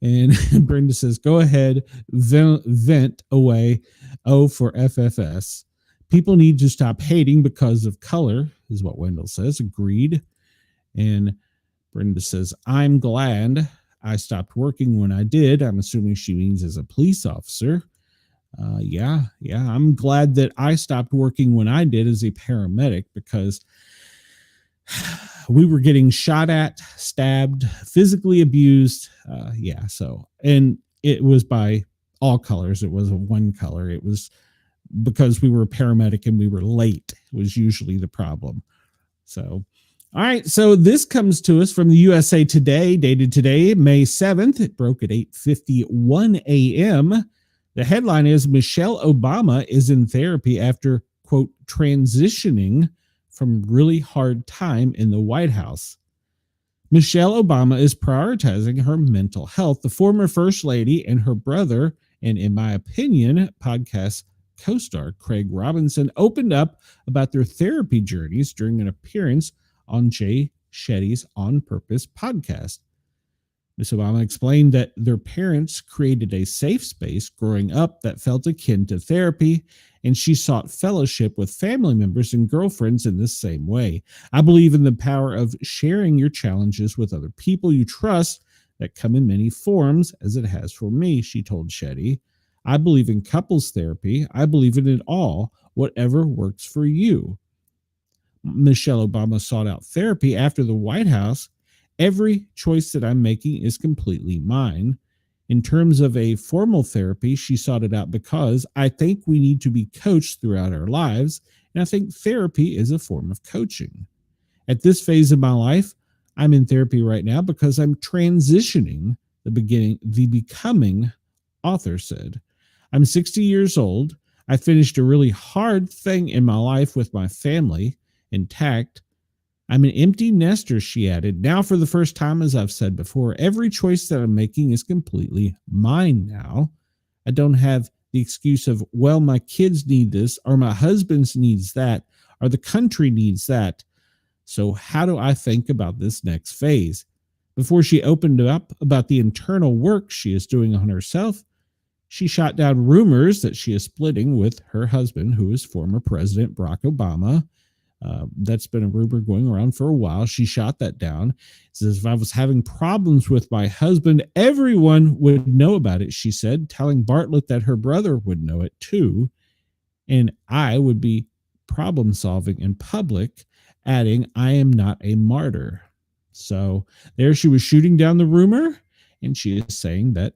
And Brenda says, go ahead, vent away. O for FFS. People need to stop hating because of color, is what Wendell says. Agreed. And Brenda says, I'm glad I stopped working when I did. I'm assuming she means as a police officer. Yeah. I'm glad that I stopped working when I did as a paramedic, because we were getting shot at, stabbed, physically abused. So, and it was by all colors. It was a one color. It was because we were a paramedic and we were late. It was usually the problem. So, all right. So this comes to us from the USA Today, dated today, May 7th. It broke at 8:51 a.m. The headline is, Michelle Obama is in therapy after, quote, transitioning from really hard time in the White House. Michelle Obama is prioritizing her mental health. The former first lady and her brother, and in my opinion, podcast co-star Craig Robinson, opened up about their therapy journeys during an appearance on Jay Shetty's On Purpose podcast. Ms. Obama explained that their parents created a safe space growing up that felt akin to therapy, and she sought fellowship with family members and girlfriends in the same way. I believe in the power of sharing your challenges with other people you trust that come in many forms, as it has for me, she told Shetty. I believe in couples therapy. I believe in it all, whatever works for you. Michelle Obama sought out therapy after the White House. Every choice that I'm making is completely mine. In terms of a formal therapy, she sought it out because I think we need to be coached throughout our lives, and I think therapy is a form of coaching. At this phase of my life, I'm in therapy right now because I'm transitioning. The becoming author said. I'm 60 years old. I finished a really hard thing in my life with my family intact. I'm an empty nester, she added. Now, for the first time, as I've said before, every choice that I'm making is completely mine now. I don't have the excuse of, well, my kids need this, or my husband needs that, or the country needs that. So how do I think about this next phase? Before she opened up about the internal work she is doing on herself, she shot down rumors that she is splitting with her husband, who is former President Barack Obama. That's been a rumor going around for a while. She shot that down. Says, if I was having problems with my husband, everyone would know about it, she said, telling Bartlett that her brother would know it too, and I would be problem solving in public, adding, I am not a martyr. So there she was shooting down the rumor, and she is saying that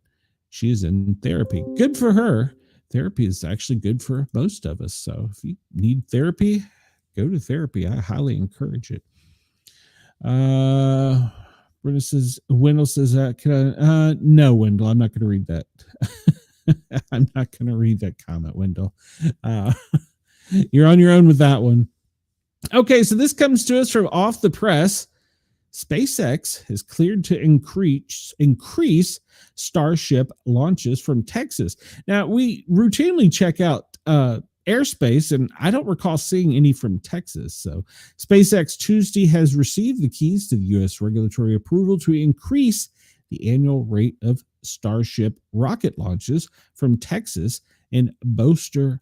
She is in therapy. Good for her. Therapy is actually good for most of us. So if you need therapy, go to therapy. I highly encourage it. Wendell says, no, Wendell, I'm not going to read that. I'm not going to read that comment, Wendell. You're on your own with that one. Okay, so this comes to us from Off the Press. SpaceX has cleared to increase Starship launches from Texas. Now, we routinely check out airspace, and I don't recall seeing any from Texas. So SpaceX Tuesday has received the keys to the U.S. regulatory approval to increase the annual rate of Starship rocket launches from Texas and booster,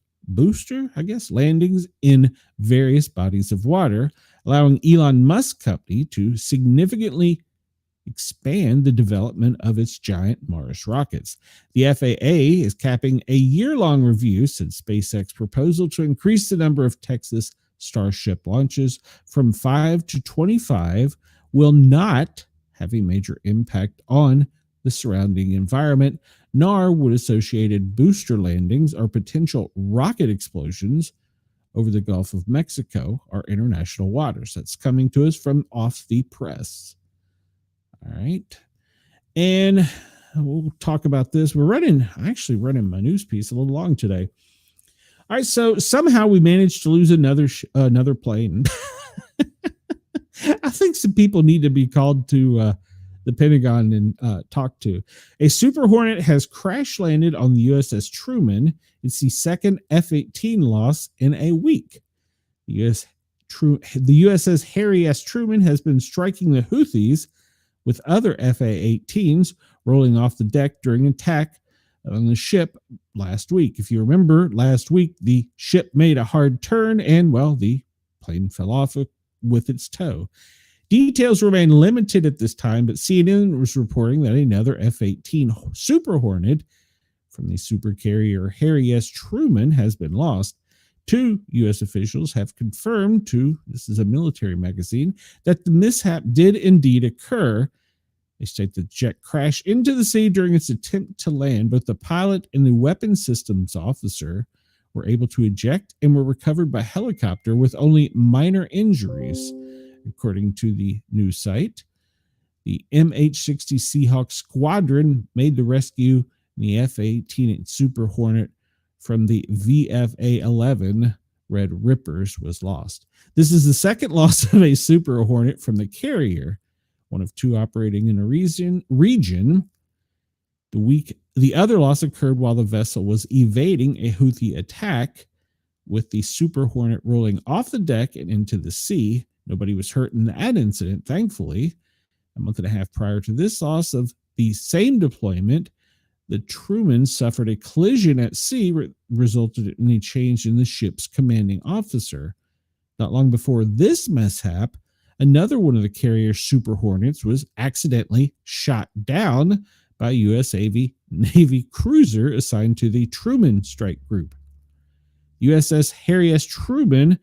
landings in various bodies of water, allowing Elon Musk company to significantly expand the development of its giant Mars rockets. The FAA is capping a year-long review since SpaceX's proposal to increase the number of Texas Starship launches from 5 to 25 will not have a major impact on the surrounding environment, nor would associated booster landings or potential rocket explosions over the Gulf of Mexico or international waters. That's coming to us from Off the Press. All right. And we'll talk about this. We're running my news piece a little long today. All right. So somehow we managed to lose another plane. I think some people need to be called to the Pentagon and talked to. A Super Hornet has crash landed on the USS Truman. It's the second F-18 loss in a week. The USS Harry S. Truman has been striking the Houthis with other FA-18s rolling off the deck during attack on the ship last week. If you remember, last week, the ship made a hard turn and, well, the plane fell off with its tow. Details remain limited at this time, but CNN was reporting that another F-18 Super Hornet from the supercarrier Harry S. Truman has been lost. 2 U.S. officials have confirmed this is a military magazine, that the mishap did indeed occur. They state the jet crashed into the sea during its attempt to land. Both the pilot and the weapons systems officer were able to eject and were recovered by helicopter with only minor injuries, according to the news site. The MH-60 Seahawk Squadron made the rescue. The F-18 Super Hornet from the VFA-11 Red Rippers was lost. This is the second loss of a Super Hornet from the carrier, one of 2 operating in a region. The other loss occurred while the vessel was evading a Houthi attack, with the Super Hornet rolling off the deck and into the sea. Nobody was hurt in that incident, thankfully. A month and a half prior to this loss of the same deployment, the Truman suffered a collision at sea, resulted in a change in the ship's commanding officer. Not long before this mishap, another one of the carrier's Super Hornets was accidentally shot down by a U.S. Navy cruiser assigned to the Truman Strike Group. USS Harry S. Truman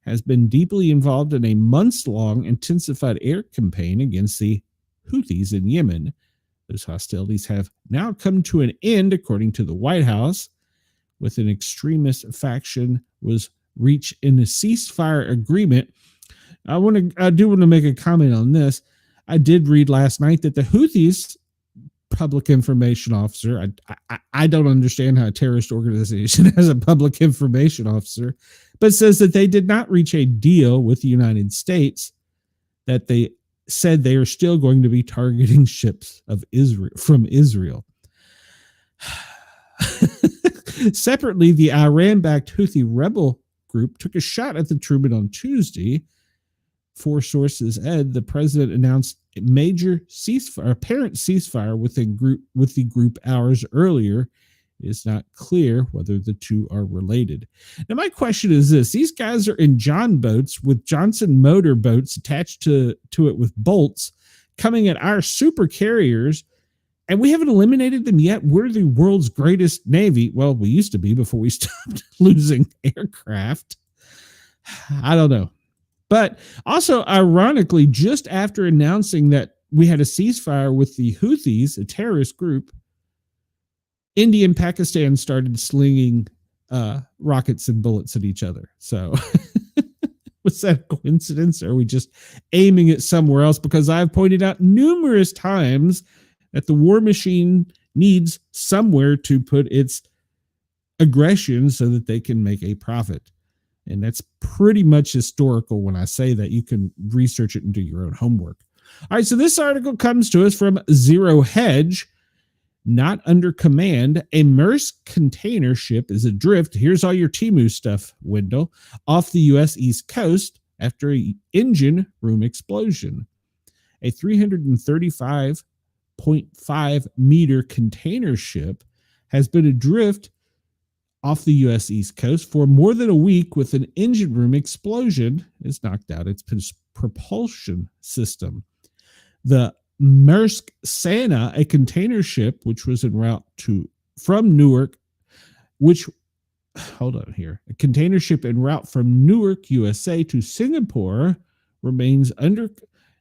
has been deeply involved in a months-long intensified air campaign against the Houthis in Yemen. Those hostilities have now come to an end, according to the White House, with an extremist faction was reached in a ceasefire agreement. I do want to make a comment on this. I did read last night that the Houthis public information officer, I don't understand how a terrorist organization has a public information officer, but says that they did not reach a deal with the United States, that they said they are still going to be targeting ships from Israel. Separately, the Iran-backed Houthi rebel group took a shot at the Truman on Tuesday. 4 sources said the president announced a major apparent ceasefire with the group hours earlier. It is not clear whether the 2 are related. Now, my question is this. These guys are in John boats with Johnson motor boats attached to it with bolts, coming at our super carriers, and we haven't eliminated them yet. We're the world's greatest Navy. Well, we used to be before we stopped losing aircraft. I don't know. But also, ironically, just after announcing that we had a ceasefire with the Houthis, a terrorist group, India and Pakistan started slinging rockets and bullets at each other. So was that a coincidence, or are we just aiming it somewhere else? Because I've pointed out numerous times that the war machine needs somewhere to put its aggression so that they can make a profit. And that's pretty much historical when I say that. You can research it and do your own homework. All right, so this article comes to us from Zero Hedge. Not under command, a Maersk container ship is adrift. Here's all your Temu stuff, Wendell, off the U.S. East Coast after an engine room explosion. A 335.5 meter container ship has been adrift off the U.S. East Coast for more than a week with an engine room explosion. It's knocked out its propulsion system. The Maersk Sana, a container ship which was en route from Newark, a container ship en route from Newark, USA to Singapore, remains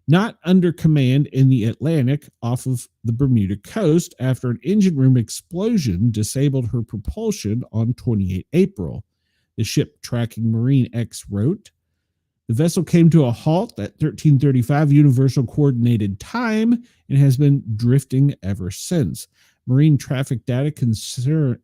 not under command in the Atlantic off of the Bermuda coast after an engine room explosion disabled her propulsion on 28 April. The ship tracking Marine X wrote, the vessel came to a halt at 13:35 Universal Coordinated Time and has been drifting ever since. Marine traffic data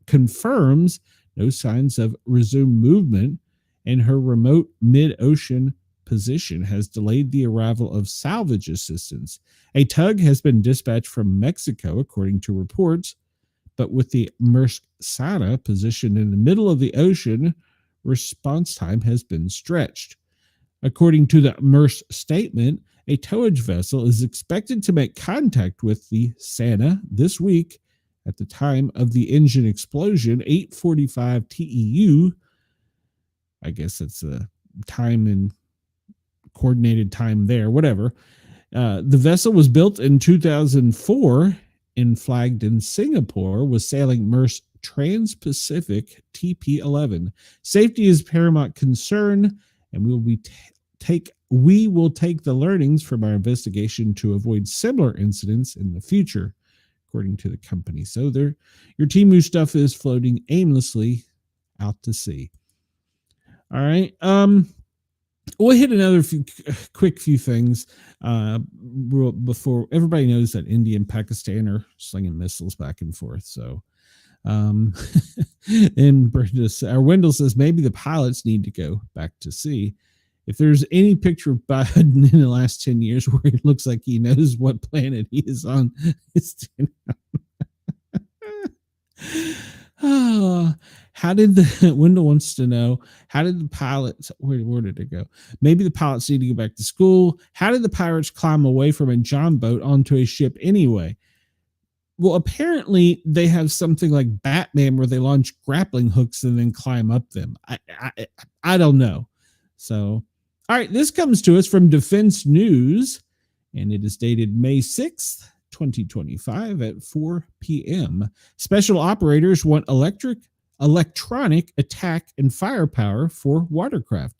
confirms no signs of resumed movement, and her remote mid-ocean position has delayed the arrival of salvage assistance. A tug has been dispatched from Mexico, according to reports, but with the Maersk Sana positioned in the middle of the ocean, response time has been stretched. According to the Maersk statement, a towage vessel is expected to make contact with the Sana this week at the time of the engine explosion, 8:45 TEU. I guess that's a time and coordinated time there, whatever. The vessel was built in 2004 and flagged in Singapore, was sailing Maersk Trans-Pacific TP11. Safety is paramount concern, and we will take the learnings from our investigation to avoid similar incidents in the future, according to the company. So your Temu stuff is floating aimlessly out to sea. All right. We'll hit another quick few things before everybody knows that India and Pakistan are slinging missiles back and forth. So, and Wendell says maybe the pilots need to go back to sea. If there's any picture of Biden in the last 10 years where it looks like he knows what planet he is on, it's how did Wendell wants to know, how did the pilots, where did it go? Maybe the pilots need to go back to school. How did the pirates climb away from a John boat onto a ship anyway? Well, apparently they have something like Batman where they launch grappling hooks and then climb up them. I don't know. So, all right, this comes to us from Defense News, and it is dated May 6th, 2025 at 4 p.m. Special operators want electronic attack and firepower for watercraft.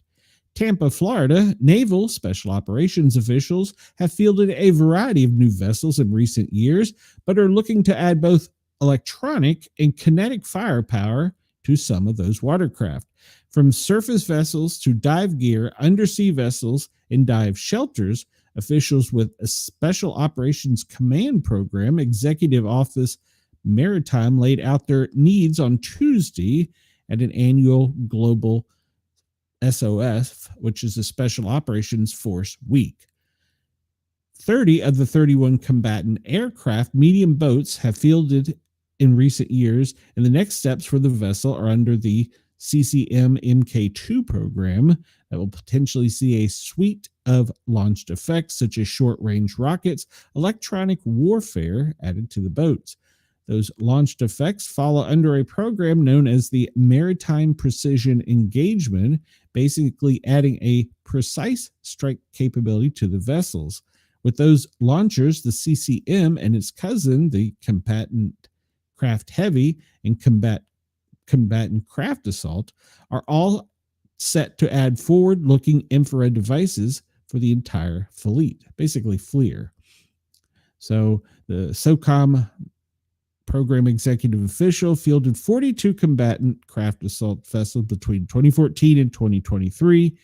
Tampa, Florida, naval special operations officials have fielded a variety of new vessels in recent years, but are looking to add both electronic and kinetic firepower to some of those watercraft. From surface vessels to dive gear, undersea vessels, and dive shelters, officials with a Special Operations Command Program Executive Office Maritime laid out their needs on Tuesday at an annual global SOF, which is a Special Operations Force Week. 30 of the 31 combatant aircraft medium boats have fielded in recent years, and the next steps for the vessel are under the CCM MK2 program that will potentially see a suite of launched effects such as short-range rockets, electronic warfare added to the boats. Those launched effects follow under a program known as the Maritime Precision Engagement, basically adding a precise strike capability to the vessels. With those launchers, the CCM and its cousin, the Combatant Craft Heavy and Combatant Craft Assault, are all set to add forward-looking infrared devices for the entire fleet, basically FLIR. So the SOCOM program executive official, fielded 42 combatant craft assault vessels between 2014 and 2023,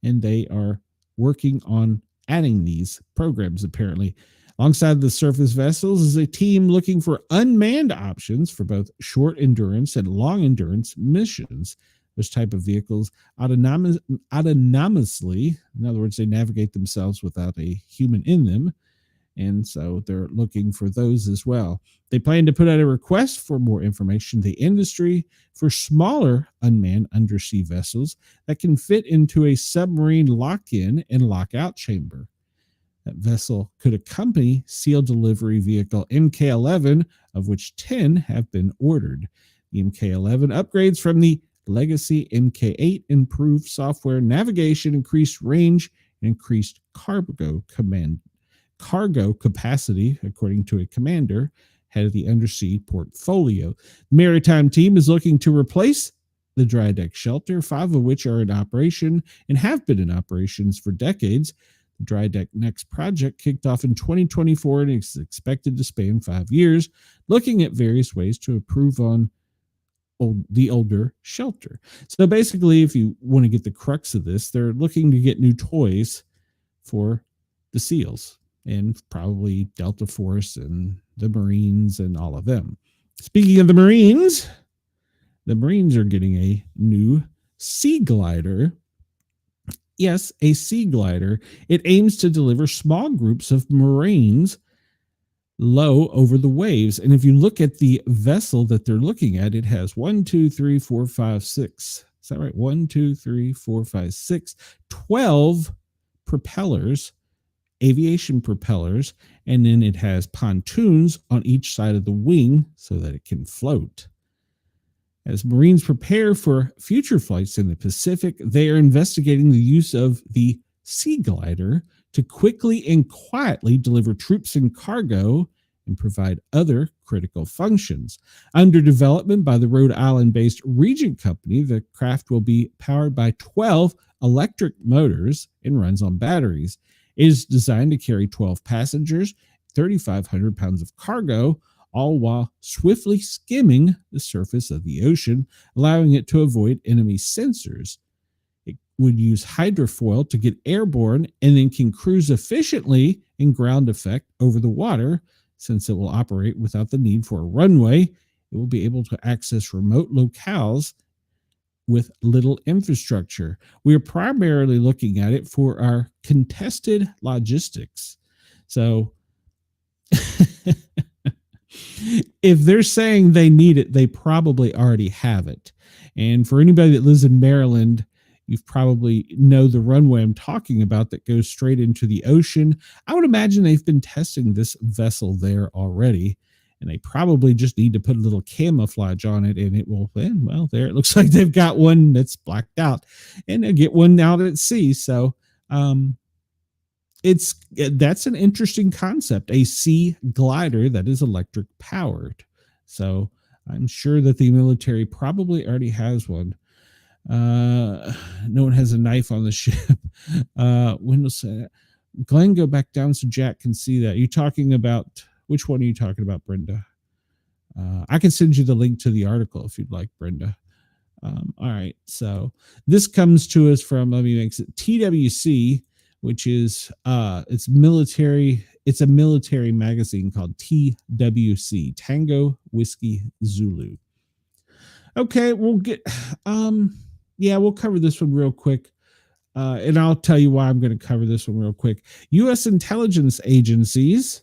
and they are working on adding these programs, apparently. Alongside the surface vessels is a team looking for unmanned options for both short endurance and long endurance missions. Those type of vehicles autonomously, in other words, they navigate themselves without a human in them. And so they're looking for those as well. They plan to put out a request for more information to the industry for smaller unmanned undersea vessels that can fit into a submarine lock-in and lock-out chamber. That vessel could accompany SEAL delivery vehicle MK-11, of which 10 have been ordered. The MK-11 upgrades from the legacy MK-8 improved software, navigation, increased range, and increased cargo capacity, according to a commander, head of the undersea portfolio. The maritime team is looking to replace the dry deck shelter, 5 of which are in operation and have been in operations for decades. The dry deck next project kicked off in 2024 and is expected to span 5 years, looking at various ways to improve on the older shelter. So basically, if you want to get the crux of this, they're looking to get new toys for the SEALs and probably Delta Force and the Marines and all of them. Speaking of the Marines are getting a new sea glider. Yes, a sea glider. It aims to deliver small groups of Marines low over the waves. And if you look at the vessel that they're looking at, it has 1, 2, 3, 4, 5, 6. Is that right? 1, 2, 3, 4, 5, 6. 12 propellers, aviation propellers, and then it has pontoons on each side of the wing so that it can float. As Marines prepare for future flights in the Pacific, they are investigating the use of the sea glider to quickly and quietly deliver troops and cargo and provide other critical functions. Under development by the Rhode Island-based Regent Company, the craft will be powered by 12 electric motors and runs on batteries. It is designed to carry 12 passengers, 3,500 pounds of cargo, all while swiftly skimming the surface of the ocean, allowing it to avoid enemy sensors. It would use hydrofoil to get airborne and then can cruise efficiently in ground effect over the water. Since it will operate without the need for a runway, it will be able to access remote locales with little infrastructure. We are primarily looking at it for our contested logistics. So if they're saying they need it, they probably already have it. And for anybody that lives in Maryland, you probably know the runway I'm talking about that goes straight into the ocean. I would imagine they've been testing this vessel there already, and they probably just need to put a little camouflage on it, and it will, well, there it looks like they've got one that's blacked out, and they'll get one out at sea. So that's an interesting concept, a sea glider that is electric powered. So I'm sure that the military probably already has one. No one has a knife on the ship. Windows Glenn, go back down so Jack can see that. You talking about, which one are you talking about, Brenda? I can send you the link to the article if you'd like, Brenda. All right. So this comes to us from, let me make it TWC, which is it's military. It's a military magazine called TWC, Tango Whiskey Zulu. Okay, we'll get we'll cover this one real quick. And I'll tell you why I'm going to cover this one real quick. U.S. intelligence agencies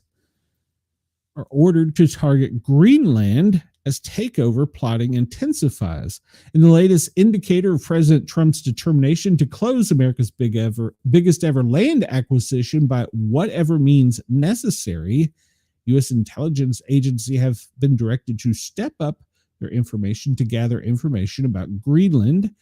are ordered to target Greenland as takeover plotting intensifies. In the latest indicator of President Trump's determination to close America's biggest ever land acquisition by whatever means necessary, U.S. intelligence agencies have been directed to step up their information to gather information about Greenland,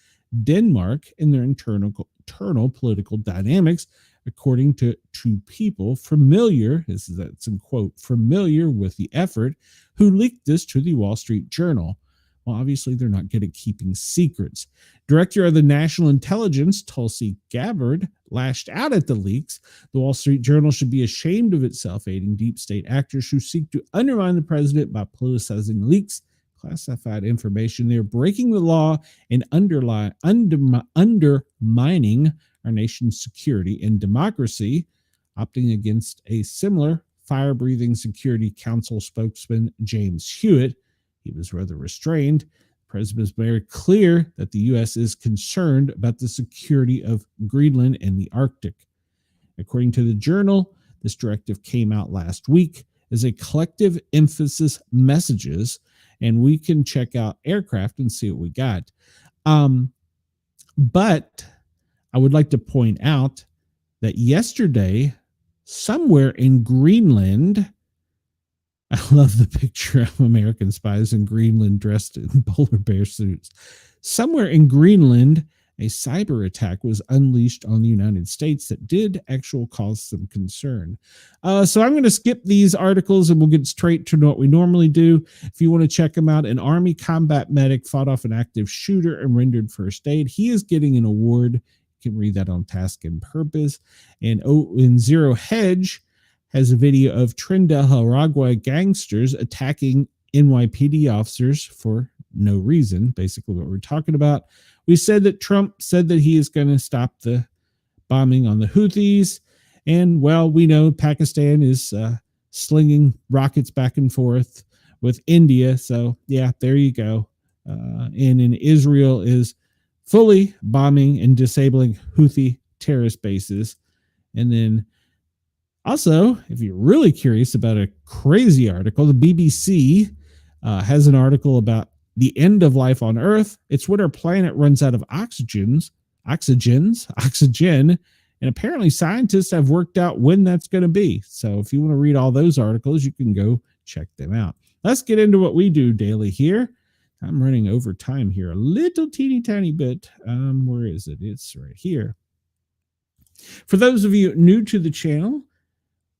Denmark, and their internal political dynamics, according to two people familiar, that's in quote, familiar with the effort, who leaked this to the Wall Street Journal. Well, obviously, they're not good at keeping secrets. Director of the National Intelligence, Tulsi Gabbard, lashed out at the leaks. The Wall Street Journal should be ashamed of itself, aiding deep state actors who seek to undermine the president by politicizing leaks, classified information. They're breaking the law and undermining our nation's security and democracy, opting against a similar fire-breathing Security Council spokesman, James Hewitt. He was rather restrained. The president was very clear that the U.S. is concerned about the security of Greenland and the Arctic. According to the Journal, this directive came out last week as a collective emphasis messages, and we can check out aircraft and see what we got. But I would like to point out that yesterday, somewhere in Greenland, I love the picture of American spies in Greenland dressed in polar bear suits. Somewhere in Greenland, a cyber attack was unleashed on the United States that did actually cause some concern. So I'm going to skip these articles and we'll get straight to what we normally do. If you want to check them out, an Army combat medic fought off an active shooter and rendered first aid. He is getting an award. You can read that on Task and Purpose. And in Zero Hedge has a video of Trinidad gangsters attacking NYPD officers for no reason, basically what we're talking about. We said that Trump said that he is going to stop the bombing on the Houthis. And, well, we know Pakistan is slinging rockets back and forth with India. So, yeah, there you go. And in Israel is fully bombing and disabling Houthi terrorist bases. And then also, if you're really curious about a crazy article, the BBC has an article about the end of life on Earth. It's when our planet runs out of oxygen, and apparently scientists have worked out when that's going to be. So if you want to read all those articles, you can go check them out. Let's get into what we do daily here. I'm running over time here a little teeny tiny bit. Where is it? It's right here. For those of you new to the channel,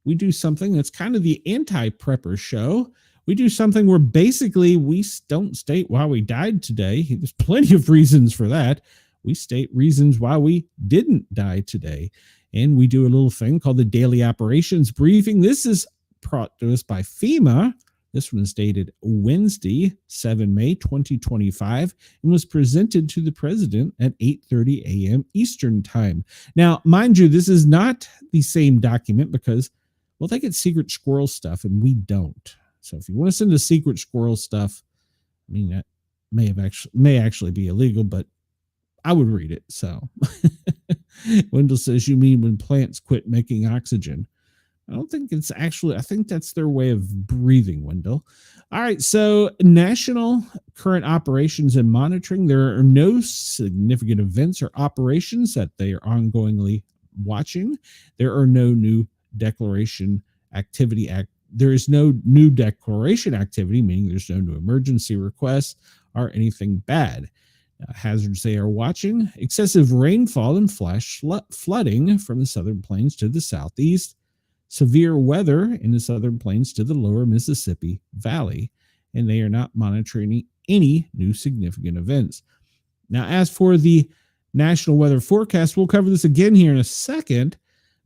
we do something that's kind of the anti-prepper show. We do something where basically we don't state why we died today. There's plenty of reasons for that. We state reasons why we didn't die today. And we do a little thing called the Daily Operations Briefing. This is brought to us by FEMA. This one is dated Wednesday, 7 May 2025, and was presented to the president at 8:30 a.m. Eastern Time. Now, mind you, this is not the same document because, well, they get secret squirrel stuff and we don't. So if you want to send a secret squirrel stuff, I mean, that may actually be illegal, but I would read it. So Wendell says, you mean when plants quit making oxygen? I don't think it's actually, I think that's their way of breathing, Wendell. All right. So national current operations and monitoring. There are no significant events or operations that they are ongoingly watching. There are no new declaration activity There is no new declaration activity, meaning there's no new emergency requests or anything bad. Hazards they are watching: excessive rainfall and flash flooding from the southern plains to the southeast, severe weather in the southern plains to the lower Mississippi Valley, and they are not monitoring any new significant events. Now, as for the National Weather Forecast, we'll cover this again here in a second.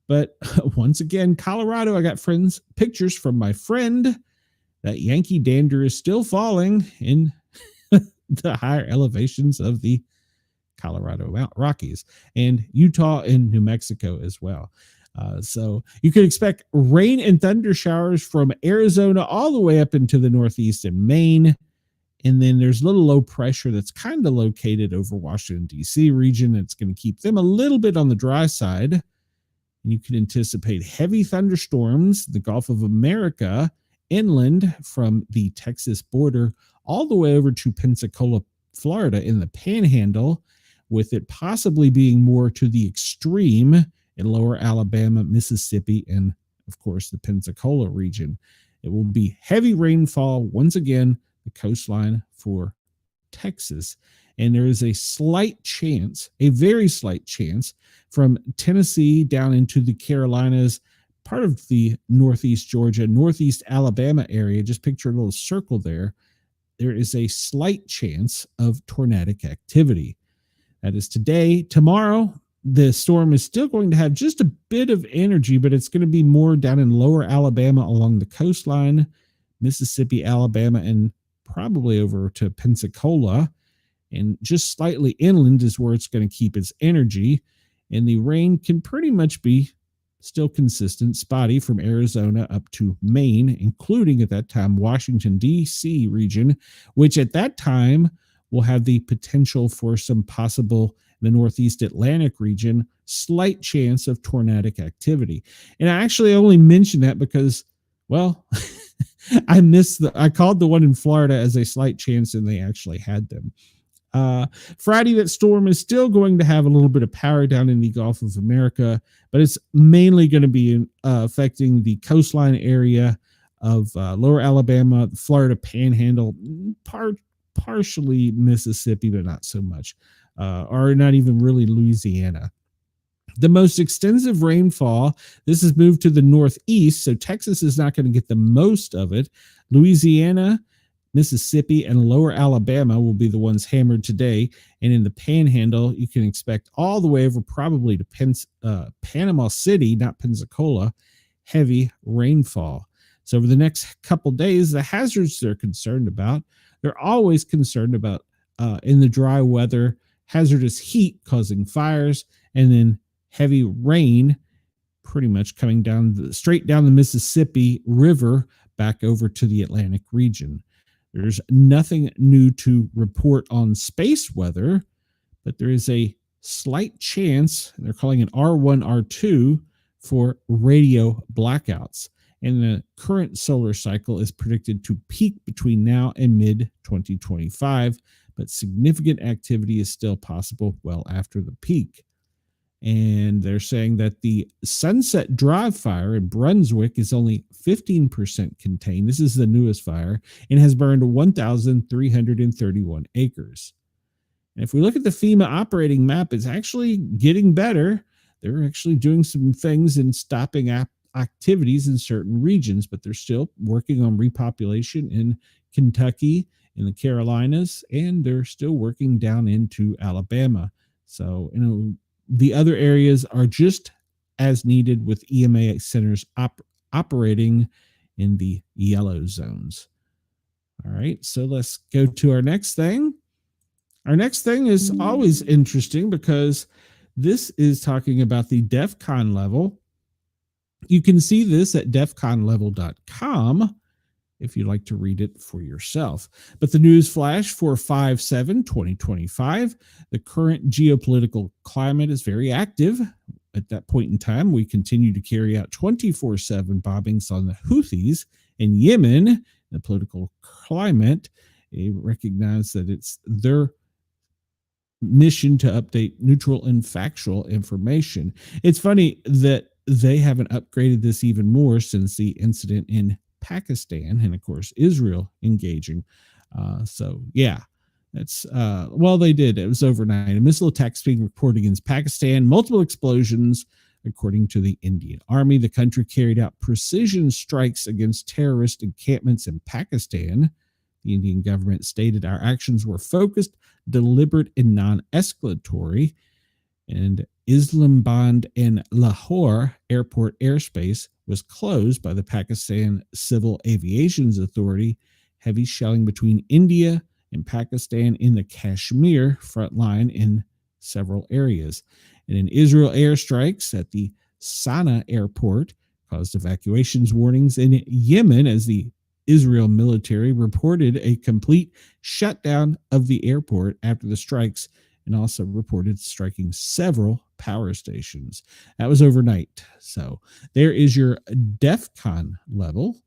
But once again, Colorado, I got pictures from my friend that Yankee dander is still falling in the higher elevations of the Colorado Rockies, and Utah and New Mexico as well. So you could expect rain and thunder showers from Arizona all the way up into the Northeast and Maine. And then there's a little low pressure that's kind of located over Washington, D.C. region. That's going to keep them a little bit on the dry side. And you can anticipate heavy thunderstorms, the Gulf of America, inland from the Texas border, all the way over to Pensacola, Florida in the Panhandle, with it possibly being more to the extreme in lower Alabama, Mississippi, and, of course, the Pensacola region. It will be heavy rainfall, once again, the coastline for Texas. And there is a slight chance, a very slight chance, from Tennessee down into the Carolinas, part of the northeast Georgia, northeast Alabama area. Just picture a little circle there. there is a slight chance of tornadic activity. That is today. Tomorrow, the storm is still going to have just a bit of energy, but it's going to be more down in lower Alabama along the coastline, Mississippi, Alabama, and probably over to Pensacola. And just slightly inland is where it's going to keep its energy. And the rain can pretty much be still consistent, spotty from Arizona up to Maine, including at that time Washington, D.C. region, which at that time will have the potential for some possible, the Northeast Atlantic region, slight chance of tornadic activity. And I actually only mention that because, well, I called the one in Florida as a slight chance, and they actually had them. Friday, that storm is still going to have a little bit of power down in the Gulf of America, but it's mainly going to be affecting the coastline area of lower Alabama, the Florida Panhandle, partially Mississippi, but not so much, or not even really Louisiana. The most extensive rainfall, this has moved to the northeast, so Texas is not going to get the most of it. Louisiana, Mississippi, and lower Alabama will be the ones hammered today. And in the Panhandle, you can expect all the way over probably to Panama City, not Pensacola, heavy rainfall. So over the next couple days, the hazards they're concerned about, they're always concerned about in the dry weather, hazardous heat causing fires, and then heavy rain pretty much coming down straight down the Mississippi River back over to the Atlantic region. There's nothing new to report on space weather, but there is a slight chance, they're calling it R1, R2, for radio blackouts. And the current solar cycle is predicted to peak between now and mid-2025, but significant activity is still possible well after the peak. And they're saying that the Sunset Drive fire in Brunswick is only 15% contained. This is the newest fire and has burned 1,331 acres. And if we look at the FEMA operating map, it's actually getting better. They're actually doing some things in stopping activities in certain regions, but they're still working on repopulation in Kentucky, in the Carolinas, and they're still working down into Alabama. So, the other areas are just as needed, with EMA centers operating in the yellow zones. All right, so let's go to our next thing. Our next thing is always interesting because this is talking about the DEFCON level. You can see this at defconlevel.com if you'd like to read it for yourself. But the news flash for 5/7/2025, the current geopolitical climate is very active. At that point in time, we continue to carry out 24/7 bombings on the Houthis in Yemen. The political climate, they recognize that it's their mission to update neutral and factual information. It's funny that they haven't upgraded this even more since the incident in Pakistan, and of course Israel engaging. So yeah, that's well, they did. It was overnight. A missile attack being reported against Pakistan, multiple explosions. According to the Indian Army, the country carried out precision strikes against terrorist encampments in Pakistan. The Indian government stated our actions were focused, deliberate, and non-escalatory. And Islamabad and Lahore airport airspace was closed by the Pakistan Civil Aviation Authority. Heavy shelling between India and Pakistan in the Kashmir front line in several areas. And in Israel, airstrikes at the Sana'a airport caused evacuations warnings in Yemen as the Israel military reported a complete shutdown of the airport after the strikes, and also reported striking several power stations. That was overnight. So there is your DEFCON level.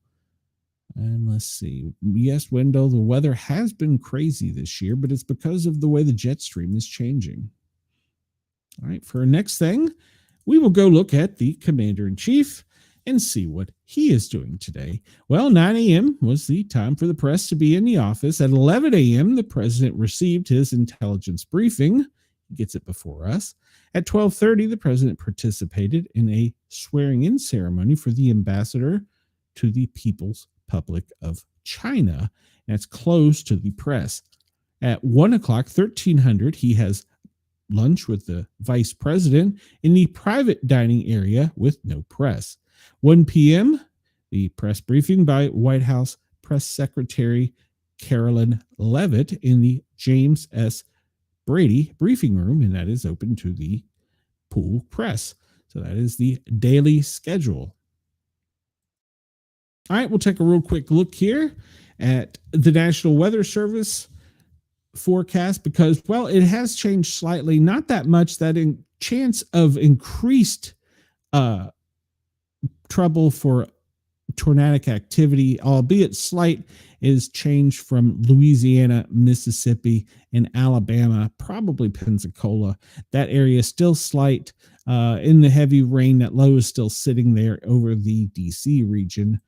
And let's see. Yes, Wendell, the weather has been crazy this year, but it's because of the way the jet stream is changing. All right, for our next thing, we will go look at the Commander-in-Chief and see what he is doing today. Well, 9 a.m. was the time for the press to be in the office. At 11 a.m., the president received his intelligence briefing. He gets it before us. At 12:30, the president participated in a swearing-in ceremony for the ambassador to the People's Republic of China. That's closed to the press. At 1 o'clock, 1300, he has lunch with the vice president in the private dining area with no press. 1 p.m., the press briefing by White House Press Secretary Carolyn Leavitt in the James S. Brady briefing room, and that is open to the pool press. So that is the daily schedule. All right, we'll take a real quick look here at the National Weather Service forecast because, well, it has changed slightly, not that much. That in chance of increased trouble for tornadic activity, albeit slight, is changed from Louisiana, Mississippi, and Alabama, probably Pensacola. That area is still slight in the heavy rain. That low is still sitting there over the DC region.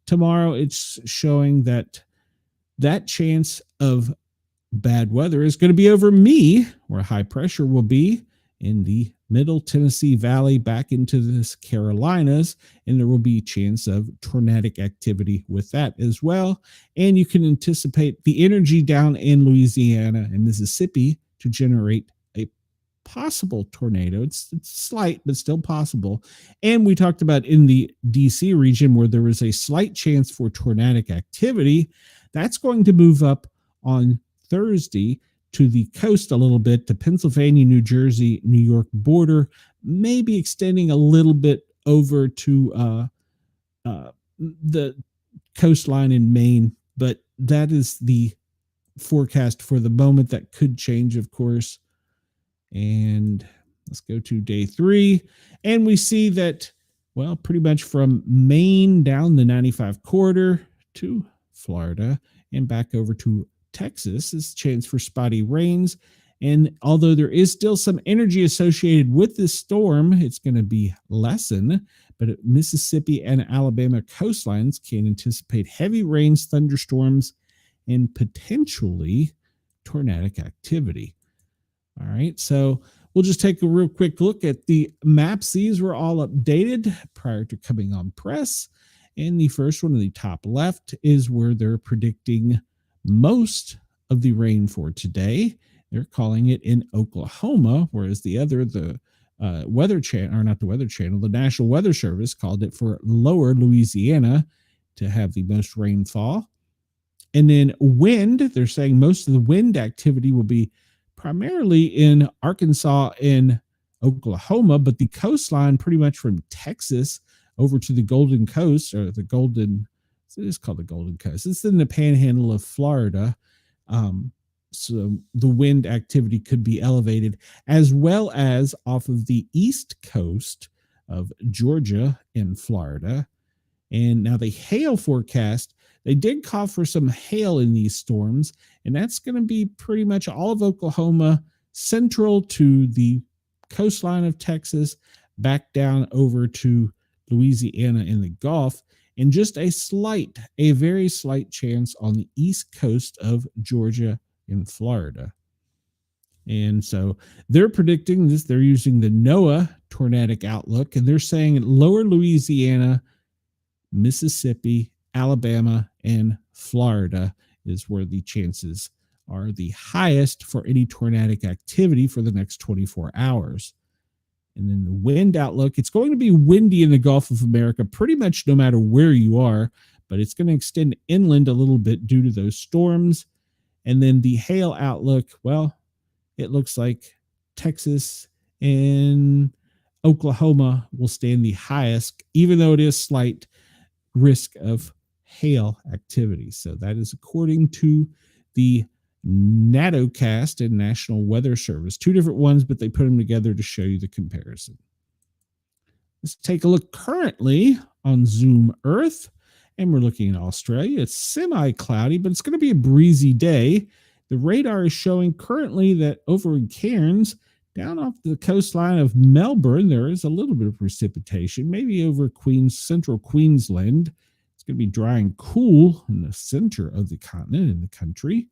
Tomorrow, it's showing that chance of bad weather is going to be over me, where high pressure will be in the middle Tennessee Valley back into the Carolinas, and there will be a chance of tornadic activity with that as well. And you can anticipate the energy down in Louisiana and Mississippi to generate a possible tornado. It's slight, but still possible. And we talked about in the DC region where there was a slight chance for tornadic activity. That's going to move up on Thursday to the coast a little bit, to Pennsylvania, New Jersey, New York border, maybe extending a little bit over to the coastline in Maine. But that is the forecast for the moment. That could change, of course. And let's go to day 3. And we see that, well, pretty much from Maine down the 95 corridor to Florida and back over to Texas is chance for spotty rains. And although there is still some energy associated with this storm, it's going to be lessened. But at Mississippi and Alabama coastlines can anticipate heavy rains, thunderstorms, and potentially tornadic activity. All right, so we'll just take a real quick look at the maps. These were all updated prior to coming on press. And the first one in the top left is where they're predicting most of the rain for today. They're calling it in Oklahoma, whereas the other, the Weather Channel, or not the Weather Channel, the National Weather Service called it for lower Louisiana to have the most rainfall. And then wind, they're saying most of the wind activity will be primarily in Arkansas and Oklahoma, but the coastline pretty much from Texas over to the Golden Coast, or the Golden, it is called the Golden Coast. It's in the panhandle of Florida. So the wind activity could be elevated, as well as off of the east coast of Georgia and Florida. And now the hail forecast, they did call for some hail in these storms, and that's going to be pretty much all of Oklahoma, central to the coastline of Texas, back down over to Louisiana and the Gulf, and just a very slight chance on the east coast of Georgia and Florida. And so they're predicting this. They're using the NOAA tornadic outlook, and they're saying lower Louisiana, Mississippi, Alabama, and Florida is where the chances are the highest for any tornadic activity for the next 24 hours. And then the wind outlook, it's going to be windy in the Gulf of America pretty much no matter where you are, but it's going to extend inland a little bit due to those storms. And then the hail outlook, well, it looks like Texas and Oklahoma will stand the highest, even though it is slight risk of hail activity. So that is according to the NATOcast and National Weather Service. Two different ones, but they put them together to show you the comparison. Let's take a look currently on Zoom Earth, and we're looking at Australia. It's semi-cloudy, but it's going to be a breezy day. The radar is showing currently that over in Cairns, down off the coastline of Melbourne, there is a little bit of precipitation, maybe over central Queensland. It's going to be dry and cool in the center of the continent, in the country.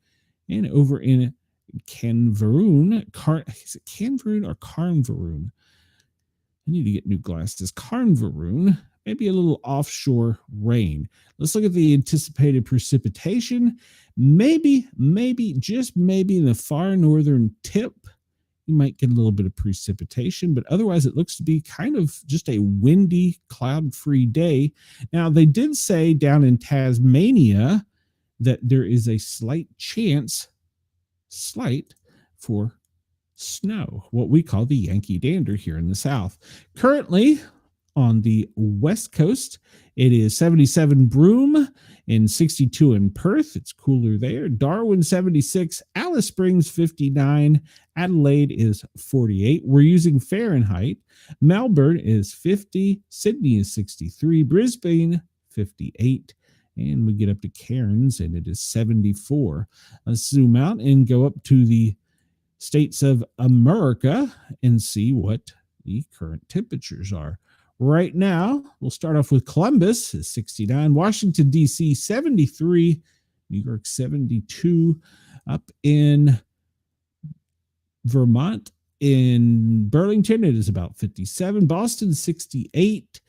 And over in Canvaroon, is it Canvaroon or Carnvaroon? I need to get new glasses. Carnvaroon, maybe a little offshore rain. Let's look at the anticipated precipitation. Maybe, just maybe in the far northern tip, you might get a little bit of precipitation, but otherwise it looks to be kind of just a windy, cloud-free day. Now, they did say down in Tasmania that there is a slight chance, for snow, what we call the Yankee Dander here in the South. Currently, on the West Coast, it is 77 Broome and 62 in Perth. It's cooler there. Darwin 76, Alice Springs 59, Adelaide is 48. We're using Fahrenheit. Melbourne is 50, Sydney is 63, Brisbane 58, and we get up to Cairns and it is 74. Let's zoom out and go up to the states of America and see what the current temperatures are. Right now, we'll start off with Columbus, 69, Washington, D.C., 73, New York, 72, up in Vermont, in Burlington, it is about 57, Boston, 68,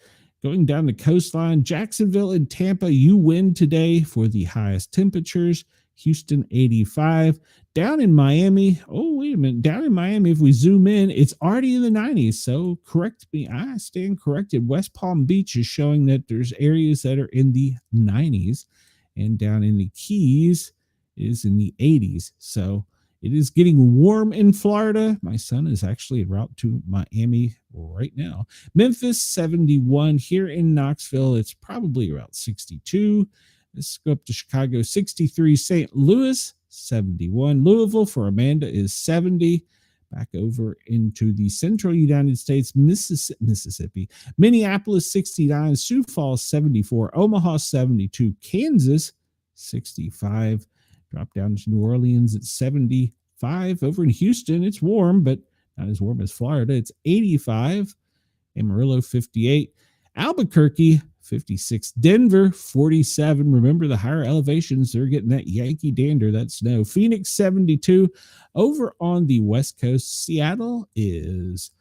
going down the coastline, Jacksonville and Tampa, you win today for the highest temperatures, Houston, 85, down in Miami, down in Miami, if we zoom in, it's already in the 90s, so correct me, I stand corrected. West Palm Beach is showing that there's areas that are in the 90s, and down in the Keys is in the 80s, so it is getting warm in Florida. My son is actually en route to Miami right now. Memphis, 71. Here in Knoxville, it's probably about 62. Let's go up to Chicago, 63. St. Louis, 71. Louisville for Amanda is 70. Back over into the central United States, Mississippi. Minneapolis, 69. Sioux Falls, 74. Omaha, 72. Kansas, 65. Drop down to New Orleans at 75. Over in Houston, it's warm, but not as warm as Florida. It's 85. Amarillo, 58. Albuquerque, 56. Denver, 47. Remember the higher elevations, they're getting that Yankee Dander, that snow. Phoenix, 72. Over on the West Coast, Seattle is,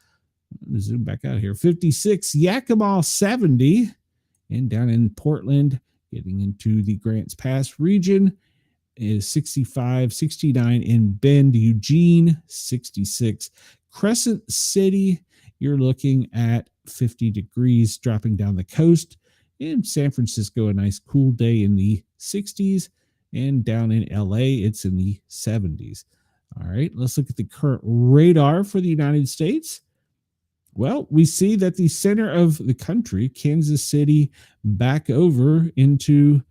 let me zoom back out here, 56. Yakima, 70. And down in Portland, getting into the Grants Pass region, is 65, 69 in Bend, Eugene, 66. Crescent City, you're looking at 50 degrees dropping down the coast. In San Francisco, a nice cool day in the 60s. And down in LA, it's in the 70s. All right, let's look at the current radar for the United States. Well, we see that the center of the country, Kansas City, back over into,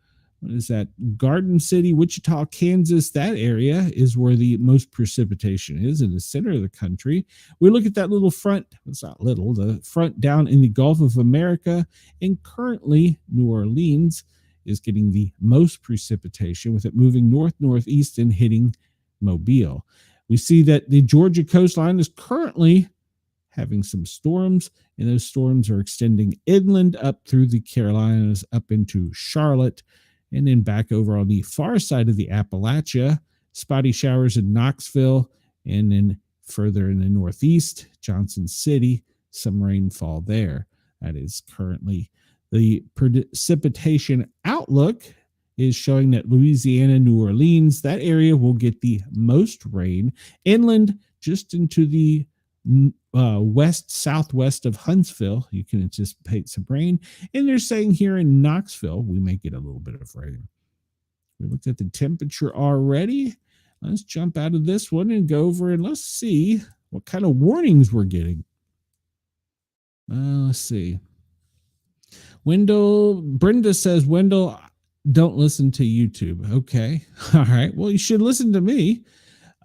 what is that, Garden City, Wichita, Kansas, that area is where the most precipitation is, in the center of the country. We look at that little front, it's not little, the front down in the Gulf of America, and currently New Orleans is getting the most precipitation, with it moving north-northeast and hitting Mobile. We see that the Georgia coastline is currently having some storms, and those storms are extending inland up through the Carolinas, up into Charlotte, and then back over on the far side of the Appalachia, spotty showers in Knoxville, and then further in the northeast, Johnson City, some rainfall there. That is currently the precipitation outlook is showing that Louisiana, New Orleans, that area will get the most rain. Inland, just into the west southwest of Huntsville, you can anticipate some rain, and they're saying here in Knoxville we may get a little bit of rain. We looked at the temperature already. Let's jump out of this one and go over and let's see what kind of warnings we're getting. Let's see. Brenda says, Wendell, don't listen to YouTube. Okay. All right. Well, you should listen to me.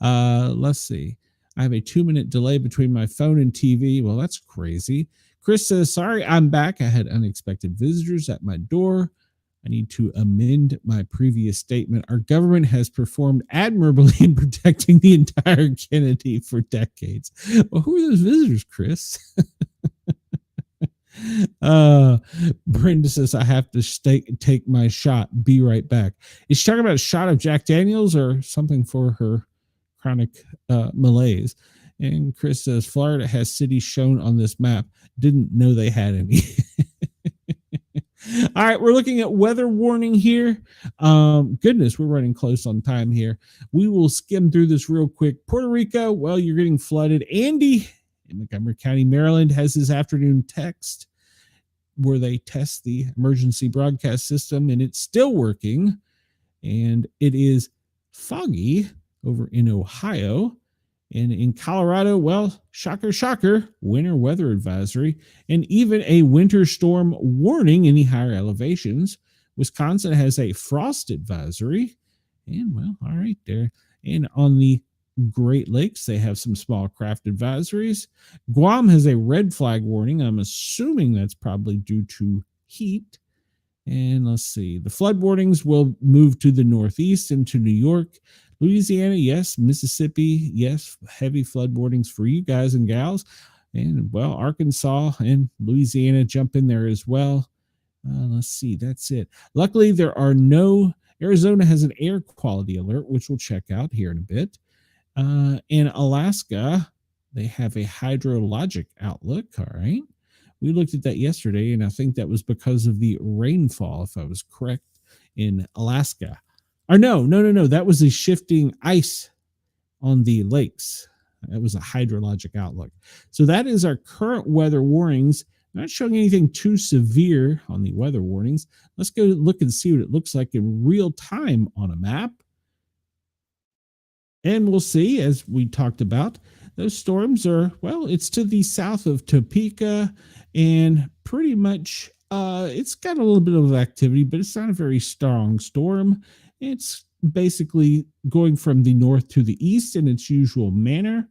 Let's see. I have a 2-minute delay between my phone and TV. Well, that's crazy. Chris says, sorry, I'm back. I had unexpected visitors at my door. I need to amend my previous statement. Our government has performed admirably in protecting the entire Kennedy for decades. Well, who are those visitors, Chris? Brenda says, I have to take my shot. Be right back. Is she talking about a shot of Jack Daniels or something for her chronic malaise? And Chris says, Florida has cities shown on this map. Didn't know they had any. All right, we're looking at weather warning here. Goodness, we're running close on time here. We will skim through this real quick. Puerto Rico, well, you're getting flooded. Andy in Montgomery County, Maryland, has his afternoon text where they test the emergency broadcast system, and it's still working. And it is foggy over in Ohio. And in Colorado, well, shocker, shocker, winter weather advisory, and even a winter storm warning in the higher elevations. Wisconsin has a frost advisory. And, well, all right there. And on the Great Lakes, they have some small craft advisories. Guam has a red flag warning. I'm assuming that's probably due to heat. And let's see, the flood warnings will move to the northeast into New York. Louisiana, yes. Mississippi, yes. Heavy flood warnings for you guys and gals. And, well, Arkansas and Louisiana jump in there as well. Let's see, that's it. Luckily, there are no, Arizona has an air quality alert, which we'll check out here in a bit. In Alaska, they have a hydrologic outlook. All right. We looked at that yesterday, and I think that was because of the rainfall, if I was correct, in Alaska. Or no. That was the shifting ice on the lakes. That was a hydrologic outlook. So that is our current weather warnings. Not showing anything too severe on the weather warnings. Let's go look and see what it looks like in real time on a map. And we'll see, as we talked about, those storms are, well, it's to the south of Topeka, and pretty much it's got a little bit of activity, but it's not a very strong storm. It's basically going from the north to the east in its usual manner.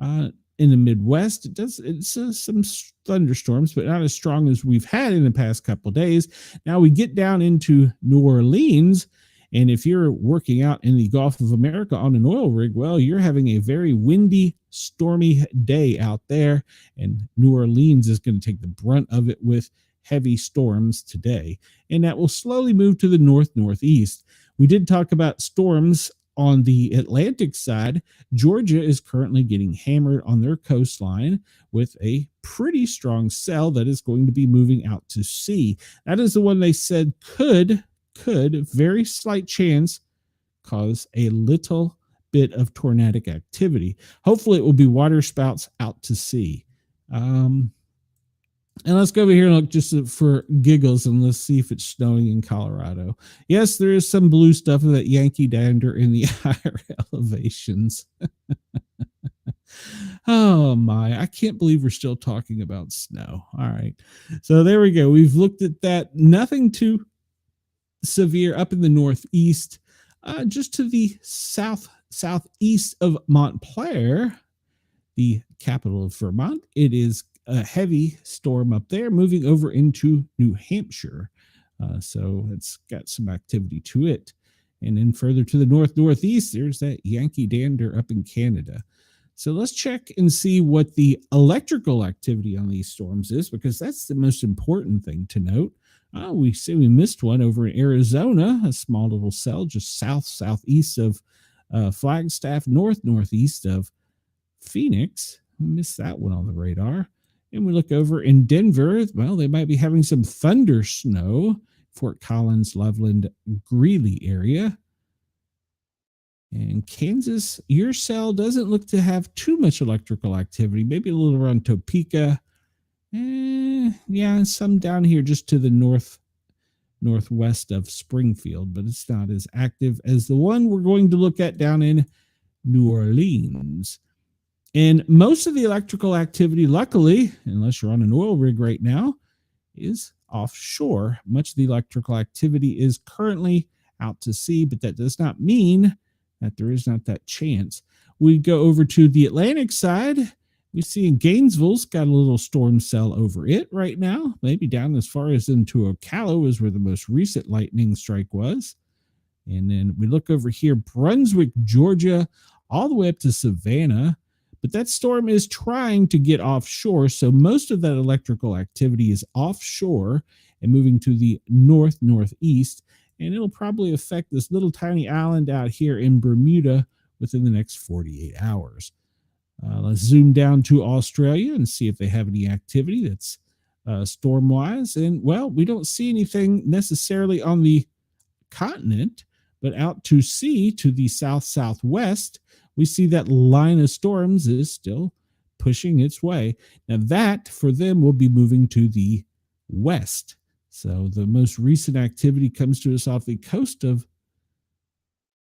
In the Midwest, it's some thunderstorms, but not as strong as we've had in the past couple of days. Now we get down into New Orleans, and if you're working out in the Gulf of America on an oil rig, well, you're having a very windy, stormy day out there, and New Orleans is going to take the brunt of it with heavy storms today, and that will slowly move to the northeast. We did talk about storms on the Atlantic side. Georgia is currently getting hammered on their coastline with a pretty strong cell that is going to be moving out to sea. That is the one they said could, very slight chance, cause a little bit of tornadic activity. Hopefully it will be water spouts out to sea. And let's go over here and look just for giggles, and let's see if it's snowing in Colorado. Yes, there is some blue stuff of that Yankee dander in the higher elevations. Oh my, I can't believe we're still talking about snow. All right. So there we go. We've looked at that. Nothing too severe up in the northeast, just to the southeast of Montclair, the capital of Vermont. It is a heavy storm up there moving over into New Hampshire. So it's got some activity to it. And then further to the northeast, there's that Yankee dander up in Canada. So let's check and see what the electrical activity on these storms is, because that's the most important thing to note. We see we missed one over in Arizona, a small little cell just southeast of Flagstaff, northeast of Phoenix. We missed that one on the radar. And we look over in Denver. Well, they might be having some thunder snow, Fort Collins, Loveland, Greeley area. And Kansas, your cell doesn't look to have too much electrical activity. Maybe a little around Topeka. Yeah, some down here just to the northwest of Springfield, but it's not as active as the one we're going to look at down in New Orleans. And most of the electrical activity, luckily, unless you're on an oil rig right now, is offshore. Much of the electrical activity is currently out to sea, but that does not mean that there is not that chance. We go over to the Atlantic side. We see in Gainesville's got a little storm cell over it right now, maybe down as far as into Ocala is where the most recent lightning strike was. And then we look over here, Brunswick, Georgia, all the way up to Savannah. But that storm is trying to get offshore, so most of that electrical activity is offshore and moving to the northeast, and it'll probably affect this little tiny island out here in Bermuda within the next 48 hours. Let's zoom down to Australia and see if they have any activity that's storm wise. And well, we don't see anything necessarily on the continent, but out to sea to the southwest, we see that line of storms is still pushing its way. Now that for them will be moving to the west. So the most recent activity comes to us off the coast of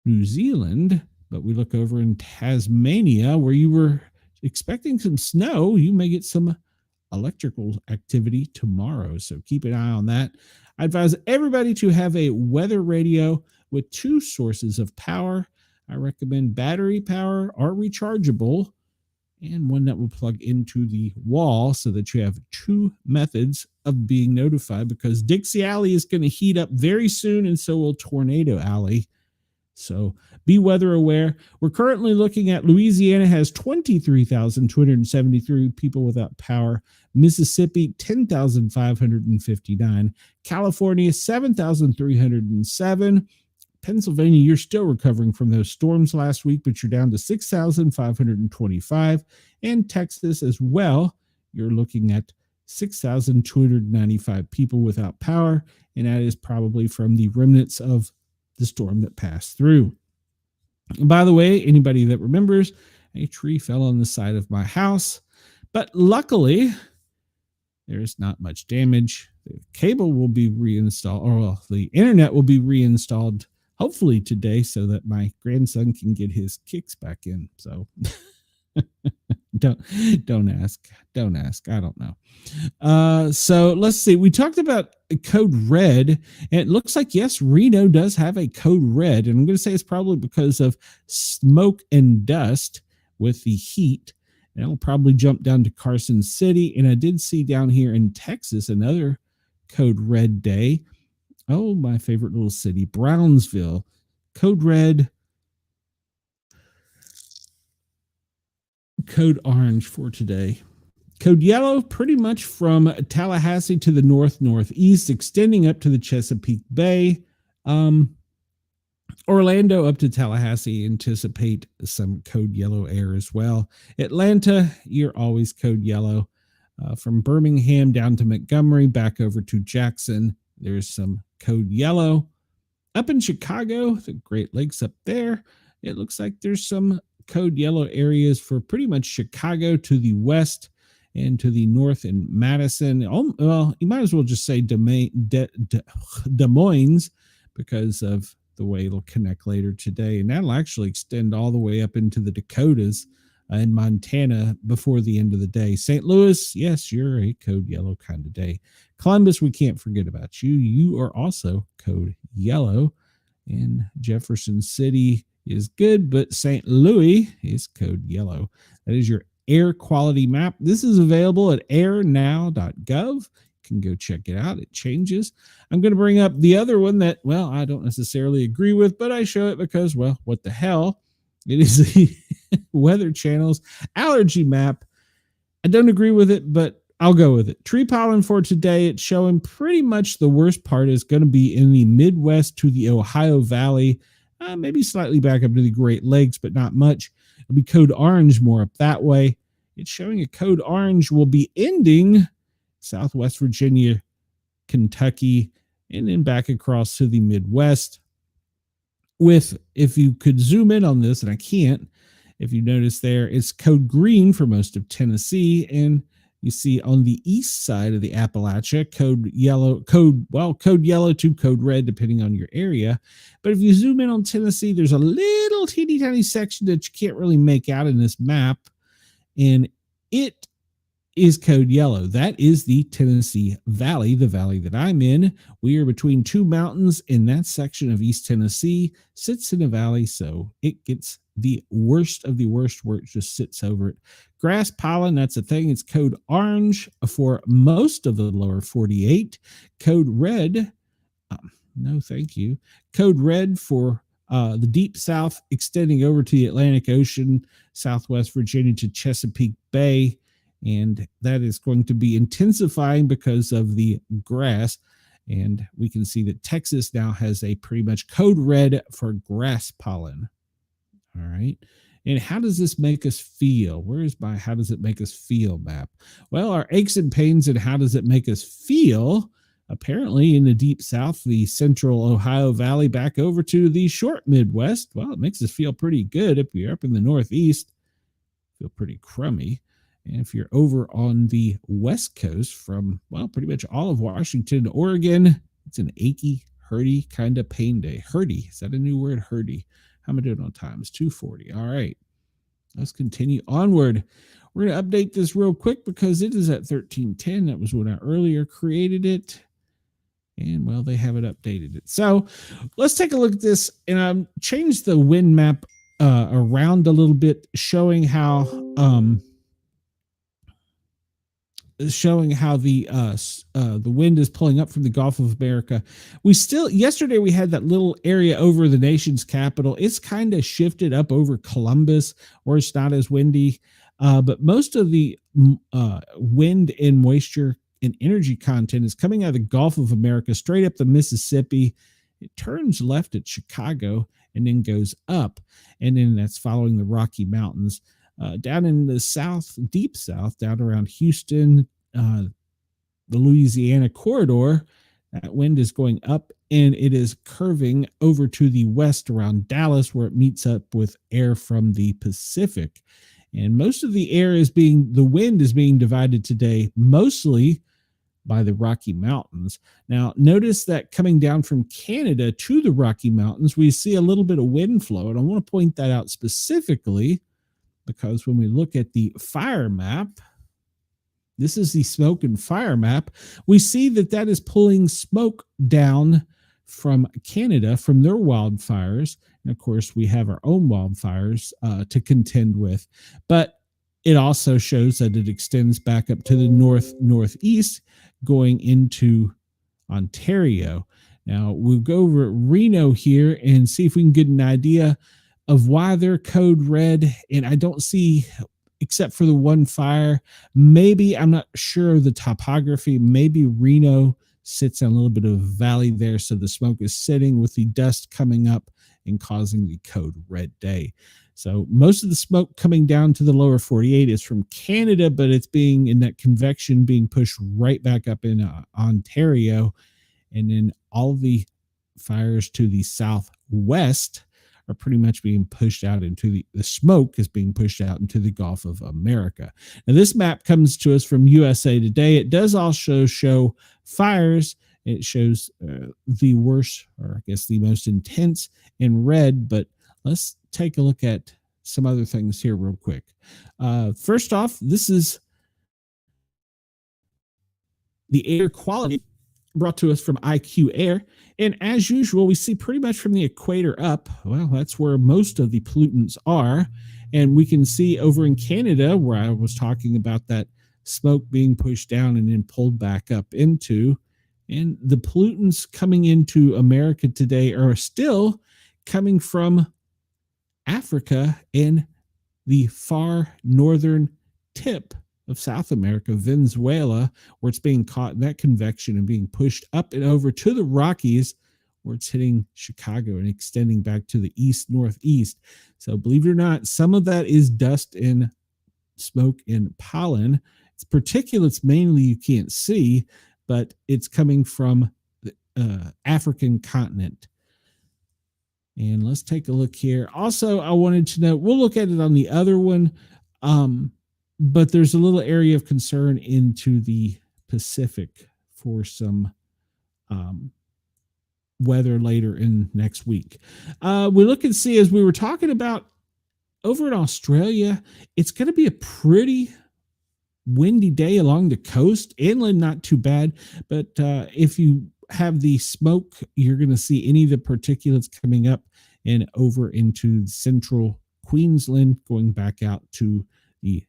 New Zealand, but we look over in Tasmania where you were expecting some snow. You may get some electrical activity tomorrow, so keep an eye on that. I advise everybody to have a weather radio with two sources of power. I recommend battery power or rechargeable, and one that will plug into the wall so that you have two methods of being notified, because Dixie Alley is going to heat up very soon, and so will Tornado Alley. So be weather aware. We're currently looking at Louisiana has 23,273 people without power. Mississippi, 10,559. California, 7,307. Pennsylvania, you're still recovering from those storms last week, but you're down to 6,525. And Texas as well, you're looking at 6,295 people without power. And that is probably from the remnants of the storm that passed through. And by the way, anybody that remembers, a tree fell on the side of my house, but luckily there's not much damage. The cable will be reinstalled, or well, the internet will be reinstalled hopefully today so that my grandson can get his kicks back in. So don't ask. I don't know. So let's see. We talked about code red, and it looks like, yes, Reno does have a code red, and I'm going to say it's probably because of smoke and dust with the heat. And it'll probably jump down to Carson City. And I did see down here in Texas another code red day. Oh, my favorite little city, Brownsville. Code red, code orange for today. Code yellow, pretty much from Tallahassee to the northeast, extending up to the Chesapeake Bay. Orlando up to Tallahassee, anticipate some code yellow air as well. Atlanta, you're always code yellow. From Birmingham down to Montgomery, back over to Jackson, there's some code yellow. Up in Chicago, the Great Lakes up there, it looks like there's some code yellow areas for pretty much Chicago to the west and to the north in Madison. Well, you might as well just say Des Moines because of the way it'll connect later today. And that'll actually extend all the way up into the Dakotas and Montana before the end of the day. St. Louis, yes, you're a code yellow kind of day. Columbus, we can't forget about you. You are also code yellow. And Jefferson City is good, but St. Louis is code yellow. That is your air quality map. This is available at airnow.gov. You can go check it out. It changes. I'm going to bring up the other one that, well, I don't necessarily agree with, but I show it because, well, what the hell? It is the Weather Channel's allergy map. I don't agree with it, but I'll go with it. Tree pollen for today, it's showing pretty much the worst part is going to be in the Midwest to the Ohio Valley, maybe slightly back up to the Great Lakes, but not much. It'll be code orange more up that way. It's showing a code orange will be ending Southwest Virginia, Kentucky, and then back across to the Midwest. With, if you could zoom in on this, and I can't, if you notice there, it's code green for most of Tennessee, and you see on the east side of the Appalachia, code yellow to code red, depending on your area. But if you zoom in on Tennessee, there's a little teeny tiny section that you can't really make out in this map, and it is code yellow. That is the Tennessee Valley, the valley that I'm in. We are between two mountains, and that section of East Tennessee sits in a valley, so it gets the worst of the worst where it just sits over it. Grass pollen, that's a thing. It's code orange for most of the lower 48. Code red, no thank you. Code red for the deep south, extending over to the Atlantic Ocean, Southwest Virginia to Chesapeake Bay. And that is going to be intensifying because of the grass. And we can see that Texas now has a pretty much code red for grass pollen. All right. And how does this make us feel? Where is my how does it make us feel map? Well, our aches and pains and how does it make us feel? Apparently, in the deep south, the central Ohio Valley, back over to the short Midwest. Well, it makes us feel pretty good. If you're up in the Northeast, feel pretty crummy. And if you're over on the West Coast from, well, pretty much all of Washington to Oregon, it's an achy, hurty kind of pain day. Hurty, is that a new word? Hurty. How am I doing on time? It's 2:40. All right, let's continue onward. We're going to update this real quick because it is at 13:10. That was when I earlier created it. And, well, they haven't updated it. So let's take a look at this. And I've changed the wind map around a little bit, showing how the wind is pulling up from the Gulf of America. Yesterday we had that little area over the nation's capital. It's kind of shifted up over Columbus, or it's not as windy. But most of the wind and moisture and energy content is coming out of the Gulf of America, straight up the Mississippi. It turns left at Chicago and then goes up. And then that's following the Rocky Mountains. Down in the south, deep south, down around Houston, the Louisiana corridor, that wind is going up and it is curving over to the west around Dallas, where it meets up with air from the Pacific. And most of the wind is being divided today, mostly by the Rocky Mountains. Now, notice that coming down from Canada to the Rocky Mountains, we see a little bit of wind flow. And I want to point that out specifically because when we look at the fire map, this is the smoke and fire map, we see that is pulling smoke down from Canada, from their wildfires. And of course, we have our own wildfires to contend with. But it also shows that it extends back up to the northeast, going into Ontario. Now, we'll go over Reno here and see if we can get an idea of why they're code red. And I don't see, except for the one fire, maybe, I'm not sure of the topography, maybe Reno sits on a little bit of a valley there, so the smoke is sitting with the dust coming up and causing the code red day. So most of the smoke coming down to the lower 48 is from Canada, but it's being in that convection being pushed right back up in Ontario. And then all the fires to the southwest are pretty much being pushed out into the smoke is being pushed out into the Gulf of America. Now, this map comes to us from USA Today. It does also show fires. It shows the worst, or I guess the most intense, in red, but let's take a look at some other things here real quick. First off, this is the air quality brought to us from IQ Air. And as usual, we see pretty much from the equator up, well, that's where most of the pollutants are. And we can see over in Canada, where I was talking about that smoke being pushed down and then pulled back up into, and the pollutants coming into America today are still coming from Africa and the far northern tip of South America, Venezuela, where it's being caught in that convection and being pushed up and over to the Rockies, where it's hitting Chicago and extending back to the east northeast. So believe it or not, some of that is dust and smoke and pollen. It's particulates mainly you can't see, but it's coming from the African continent. And let's take a look here. Also, I wanted to know, we'll look at it on the other one, but there's a little area of concern into the Pacific for some weather later in next week. We look and see, as we were talking about over in Australia, it's going to be a pretty windy day along the coast. Inland, not too bad, but if you have the smoke, you're going to see any of the particulates coming up and over into central Queensland, going back out to the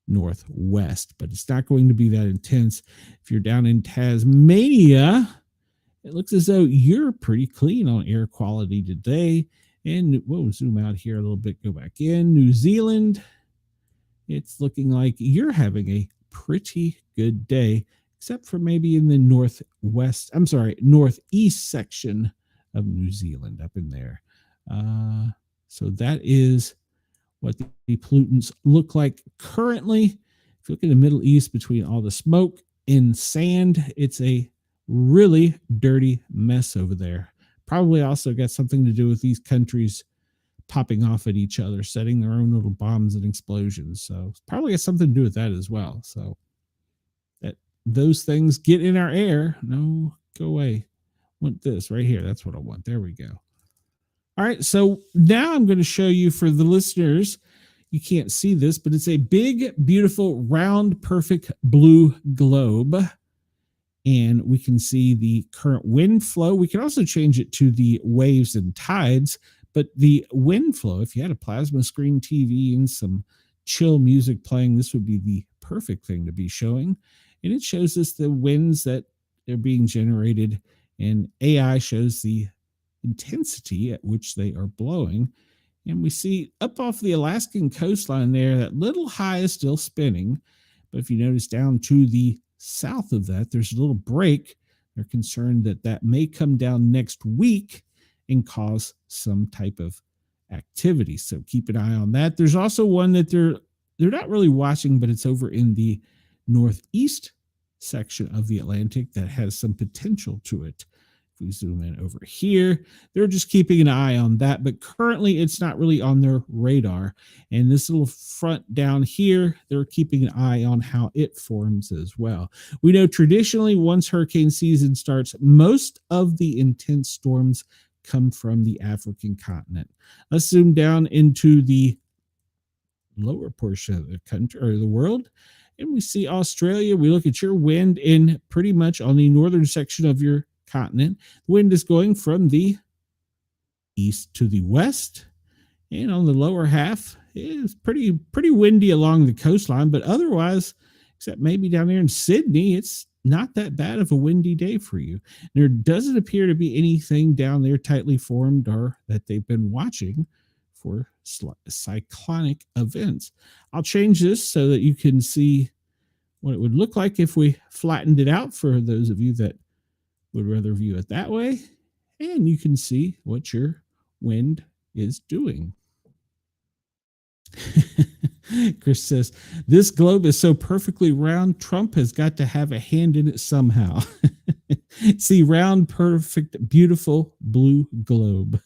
northwest, but it's not going to be that intense. If you're down in Tasmania, it looks as though you're pretty clean on air quality today. And we'll zoom out here a little bit, go back in. New Zealand, it's looking like you're having a pretty good day, except for maybe in the northeast section of New Zealand up in there. So that is what the pollutants look like currently. If you look in the Middle East, between all the smoke and sand, it's a really dirty mess over there. Probably also got something to do with these countries popping off at each other, setting their own little bombs and explosions. So it's probably got something to do with that as well. So that those things get in our air. No, go away. Want this right here. That's what I want. There we go. All right. So now I'm going to show you, for the listeners, you can't see this, but it's a big, beautiful, round, perfect blue globe. And we can see the current wind flow. We can also change it to the waves and tides. But the wind flow, if you had a plasma screen TV and some chill music playing, this would be the perfect thing to be showing. And it shows us the winds that are being generated, and AI shows the intensity at which they are blowing. And we see up off the Alaskan coastline there, that little high is still spinning. But if you notice down to the south of that, there's a little break. They're concerned that that may come down next week and cause some type of activity. So keep an eye on that. There's also one that they're not really watching, but it's over in the northeast section of the Atlantic that has some potential to it. If we zoom in over here, they're just keeping an eye on that, but currently it's not really on their radar. And this little front down here, they're keeping an eye on how it forms as well. We know traditionally, once hurricane season starts, most of the intense storms come from the African continent. Let's zoom down into the lower portion of the country or the world, and we see Australia. We look at your wind in pretty much on the northern section of your continent. The wind is going from the east to the west, and on the lower half is pretty windy along the coastline, but otherwise, except maybe down there in Sydney, it's not that bad of a windy day for you. There doesn't appear to be anything down there tightly formed or that they've been watching for cyclonic events. I'll change this so that you can see what it would look like if we flattened it out, for those of you that would rather view it that way. And you can see what your wind is doing. Chris says, this globe is so perfectly round, Trump has got to have a hand in it somehow. See, round, perfect, beautiful blue globe.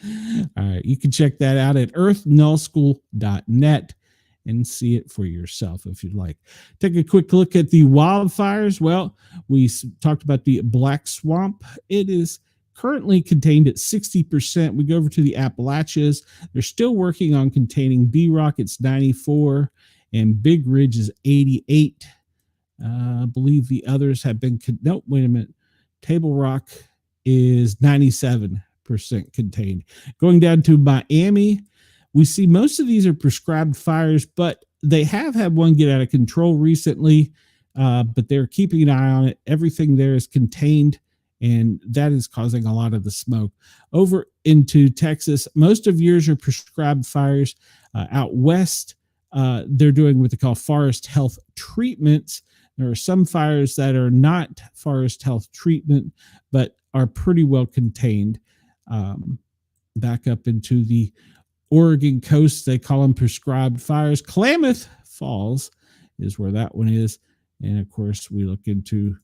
All right, you can check that out at earthnullschool.net and see it for yourself if you'd like. Take a quick look at the wildfires. Well, we talked about the Black Swamp. It is currently contained at 60%. We go over to the Appalachians. They're still working on containing B-Rock. It's 94, and Big Ridge is 88. I believe the others have been, nope, wait a minute. Table Rock is 97% contained. Going down to Miami, we see most of these are prescribed fires, but they have had one get out of control recently, but they're keeping an eye on it. Everything there is contained, and that is causing a lot of the smoke. Over into Texas, most of yours are prescribed fires. Out west, they're doing what they call forest health treatments. There are some fires that are not forest health treatment, but are pretty well contained. Back up into the Oregon coast, they call them prescribed fires. Klamath Falls is where that one is. And of course, we look into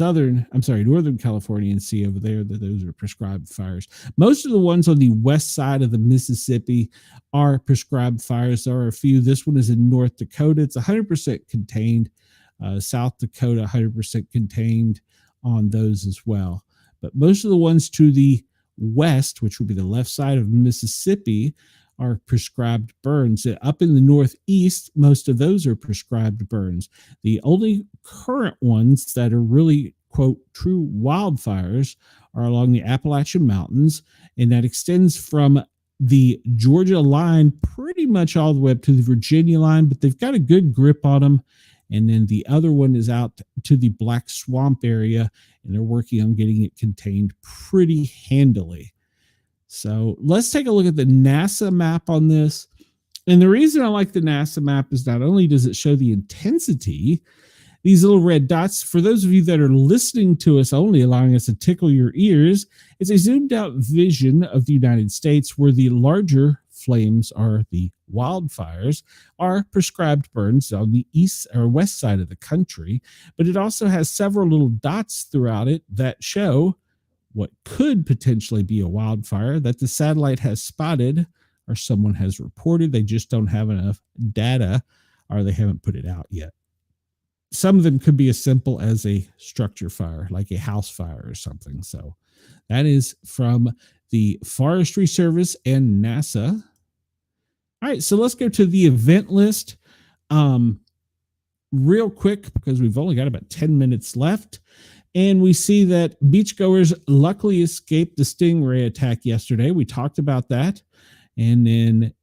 Northern California and see over there that those are prescribed fires. Most of the ones on the west side of the Mississippi are prescribed fires. There are a few. This one is in North Dakota. It's 100% contained. South Dakota, 100% contained on those as well. But most of the ones to the west, which would be the left side of Mississippi, are prescribed burns. Up in the northeast, most of those are prescribed burns. The only current ones that are really, quote, true wildfires are along the Appalachian Mountains, and that extends from the Georgia line pretty much all the way up to the Virginia line, but they've got a good grip on them. And then the other one is out to the Black Swamp area, and they're working on getting it contained pretty handily. So let's take a look at the NASA map on this. And the reason I like the NASA map is not only does it show the intensity, These little red dots, for those of you that are listening to us only, allowing us to tickle your ears, it's a zoomed out vision of the United States where the larger flames are the wildfires, are prescribed burns on the east or west side of the country. But it also has several little dots throughout it that show what could potentially be a wildfire that the satellite has spotted or someone has reported. They just don't have enough data or they haven't put it out yet. Some of them could be as simple as a structure fire, like a house fire or something. So that is from the Forestry Service and NASA. All right, so let's go to the event list real quick because we've only got about 10 minutes left. And we see that beachgoers luckily escaped the stingray attack yesterday. We talked about that. And then,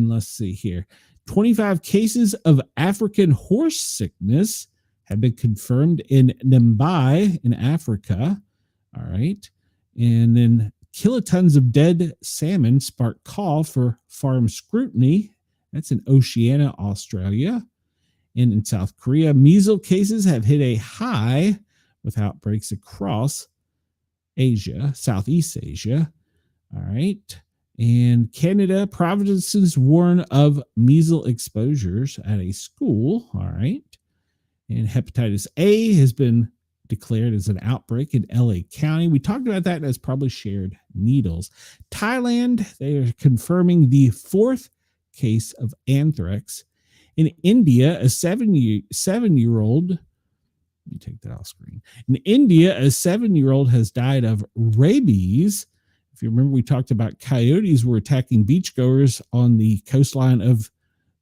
let's see here, 25 cases of African horse sickness have been confirmed in Namibia in Africa. All right. And then kilotons of dead salmon spark call for farm scrutiny. That's in Oceania, Australia. And in South Korea, measles cases have hit a high with outbreaks across Asia, Southeast Asia. All right. And Canada, provinces warn of measles exposures at a school. All right. And hepatitis A has been declared as an outbreak in LA County. We talked about that as probably shared needles. Thailand, they are confirming the 4th case of anthrax. In India, a 7-year-old, let me take that off screen. In India, a 7-year-old has died of rabies. If you remember, we talked about coyotes were attacking beachgoers on the coastline of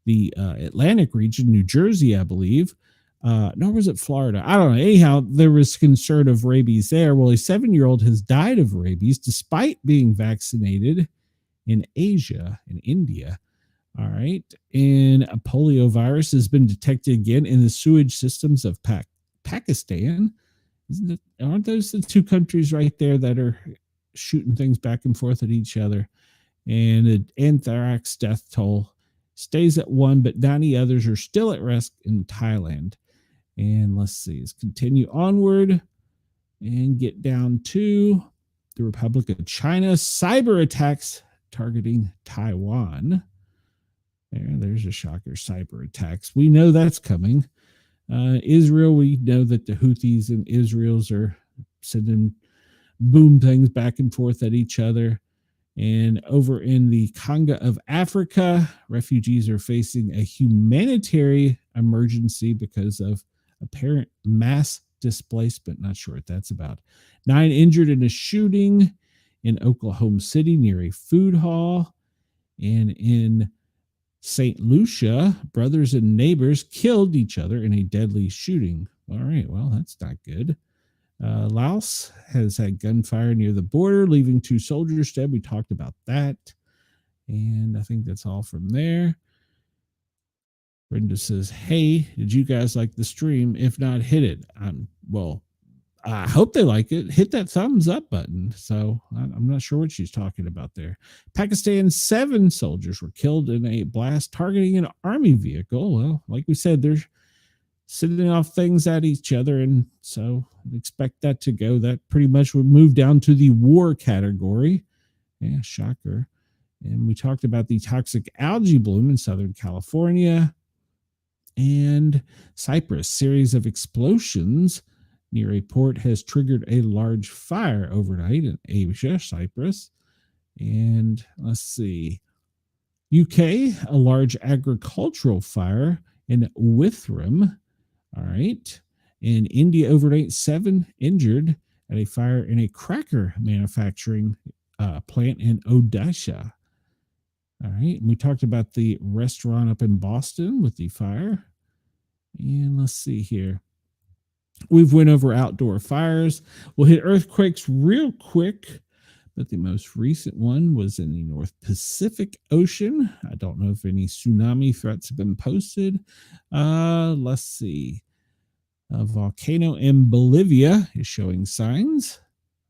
the Atlantic region, New Jersey, I believe. Nor was it Florida. I don't know. Anyhow, there was concern of rabies there. Well, a 7-year-old has died of rabies despite being vaccinated in Asia, in India. All right. And a polio virus has been detected again in the sewage systems of Pakistan. Aren't those the two countries right there that are shooting things back and forth at each other? And the anthrax death toll stays at 1, but 90 others are still at risk in Thailand. And let's see, let's continue onward and get down to the Republic of China. Cyber attacks targeting Taiwan. There's a shocker, cyber attacks. We know that's coming. Israel, we know that the Houthis and Israel's are sending boom things back and forth at each other. And over in the Congo of Africa, refugees are facing a humanitarian emergency because of apparent mass displacement. Not sure what that's about. 9 injured in a shooting in Oklahoma City near a food hall. And in St. Lucia, brothers and neighbors killed each other in a deadly shooting. All right, well, that's not good. Laos has had gunfire near the border, leaving 2 soldiers dead. We talked about that. And I think that's all from there. Brenda says, hey, did you guys like the stream? If not, hit it. Well, I hope they like it. Hit that thumbs up button. So I'm not sure what she's talking about there. Pakistan, 7 soldiers were killed in a blast targeting an army vehicle. Well, like we said, they're sending off things at each other, and so I'd expect that to go. That pretty much would move down to the war category. Yeah, shocker. And we talked about the toxic algae bloom in Southern California. And Cyprus, series of explosions near a port has triggered a large fire overnight in Asia, Cyprus. And let's see, UK, a large agricultural fire in Withram. All right. In India, overnight, 7 injured at a fire in a cracker manufacturing plant in Odisha. All right. And we talked about the restaurant up in Boston with the fire. And let's see here. We've went over outdoor fires. We'll hit earthquakes real quick, but the most recent one was in the North Pacific Ocean. I don't know if any tsunami threats have been posted. Let's see. A volcano in Bolivia is showing signs.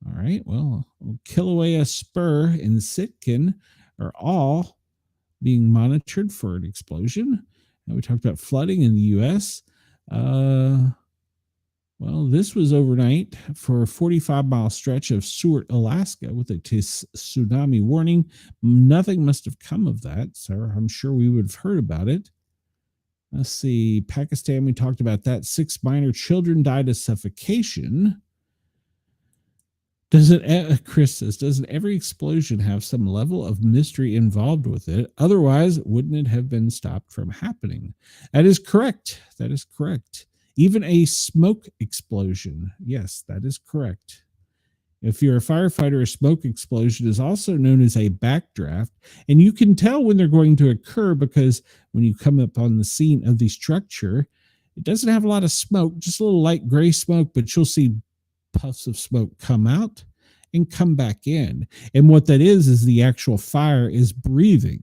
All right, well, Kilauea Spur and Sitkin are all being monitored for an explosion. And we talked about flooding in the U.S. Well, this was overnight for a 45-mile stretch of Seward, Alaska, with a tsunami warning. Nothing must have come of that, so I'm sure we would have heard about it. Let's see, Pakistan, we talked about that. 6 minor children died of suffocation. Chris says, doesn't every explosion have some level of mystery involved with it? Otherwise, wouldn't it have been stopped from happening? That is correct. That is correct. Even a smoke explosion. Yes, that is correct. If you're a firefighter, a smoke explosion is also known as a backdraft. And you can tell when they're going to occur because when you come up on the scene of the structure, it doesn't have a lot of smoke, just a little light gray smoke, but you'll see puffs of smoke come out and come back in. And what that is the actual fire is breathing.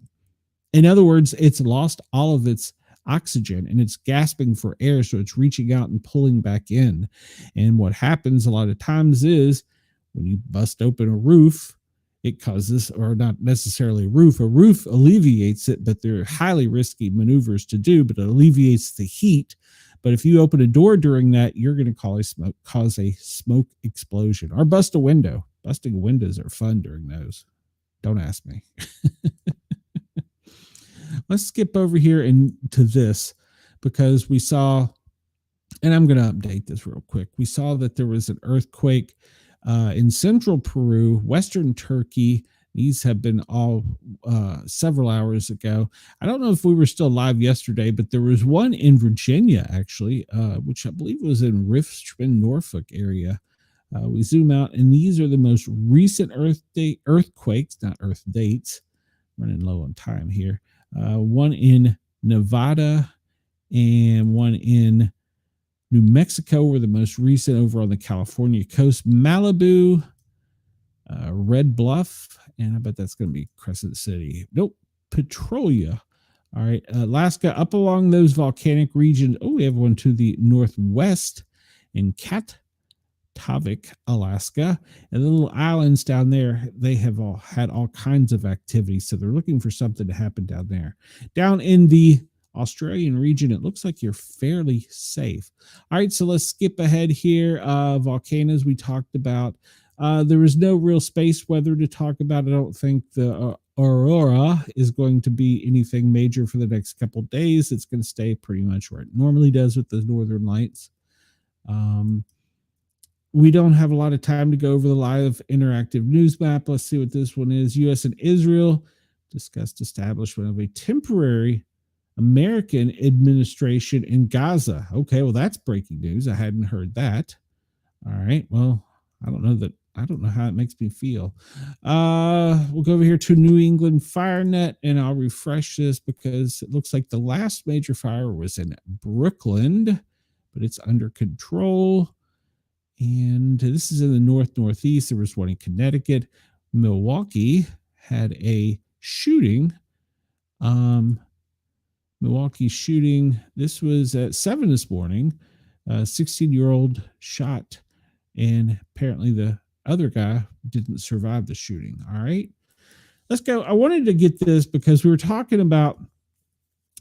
In other words, it's lost all of its oxygen and it's gasping for air. So it's reaching out and pulling back in. And what happens a lot of times is when you bust open a roof, it causes, or not necessarily a roof alleviates it, but they're highly risky maneuvers to do, but it alleviates the heat. But if you open a door during that, you're going to cause a smoke explosion or bust a window. Busting windows are fun during those. Don't ask me. Let's skip over here to this because we saw, and I'm going to update this real quick. We saw that there was an earthquake in central Peru, western Turkey. These have been all several hours ago. I don't know if we were still live yesterday, but there was one in Virginia, actually, which I believe was in Richmond, Norfolk area. We zoom out, and these are the most recent earthquakes, not earth dates. Running low on time here. One in Nevada and one in New Mexico were the most recent over on the California coast. Malibu, Red Bluff, and I bet that's going to be Crescent City. Nope, Petrolia. All right, Alaska, up along those volcanic regions. Oh, we have one to the northwest in Katavik, Alaska. And the little islands down there, they have all had all kinds of activity. So they're looking for something to happen down there. Down in the Australian region, it looks like you're fairly safe. All right, so let's skip ahead here. Volcanoes we talked about. There was no real space weather to talk about. I don't think the aurora is going to be anything major for the next couple of days. It's going to stay pretty much where it normally does with the northern lights. We don't have a lot of time to go over the live interactive news map. Let's see what this one is. U.S. and Israel discussed establishment of a temporary American administration in Gaza. Okay, well, that's breaking news. I hadn't heard that. All right, well, I don't know how it makes me feel. We'll go over here to New England FireNet, and I'll refresh this because it looks like the last major fire was in Brooklyn, but it's under control. And this is in the northeast. There was one in Connecticut. Milwaukee had a shooting. Milwaukee shooting. This was at 7 this morning. A 16-year-old shot, and apparently the other guy didn't survive the shooting. All right, let's go. I wanted to get this because we were talking about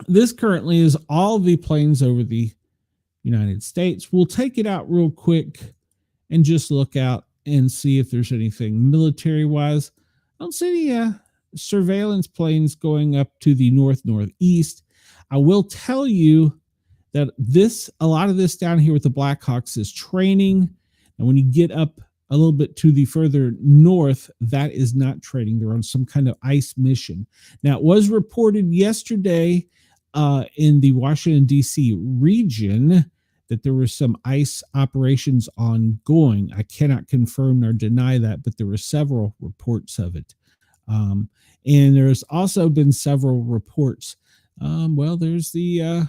this currently is all the planes over the United States. We'll take it out real quick and just look out and see if there's anything military-wise. I don't see any surveillance planes going up to the northeast. I will tell you that a lot of this down here with the Blackhawks is training. And when you get up a little bit to the further north, that is not training. They're on some kind of ice mission. Now, it was reported yesterday in the Washington, D.C. region that there were some ice operations ongoing. I cannot confirm nor deny that, but there were several reports of it. And there's also been several reports. There's the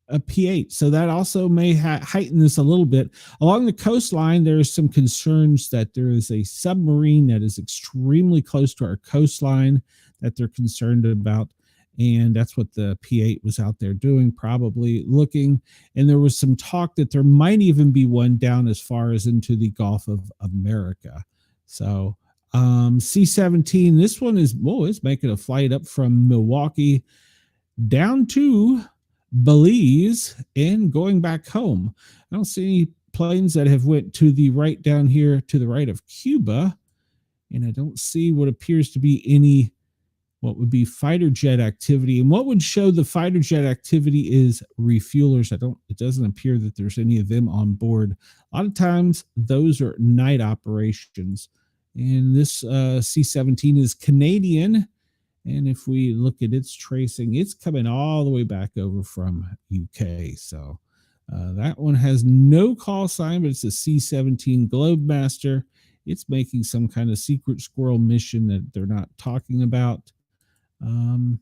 a P8. So that also may heighten this a little bit. Along the coastline, there is some concerns that there is a submarine that is extremely close to our coastline that they're concerned about. And that's what the P8 was out there doing, probably looking. And there was some talk that there might even be one down as far as into the Gulf of America. So C-17, this one is, it's making a flight up from Milwaukee down to Belize and going back home. I don't see any planes that have went to the right down here to the right of Cuba, and I don't see what appears to be any what would be fighter jet activity. And what would show the fighter jet activity is refuelers. It doesn't appear that there's any of them on board. A lot of times those are night operations. And this C-17 is Canadian. And if we look at its tracing, it's coming all the way back over from UK. So that one has no call sign, but it's a C-17 Globemaster. It's making some kind of secret squirrel mission that they're not talking about. And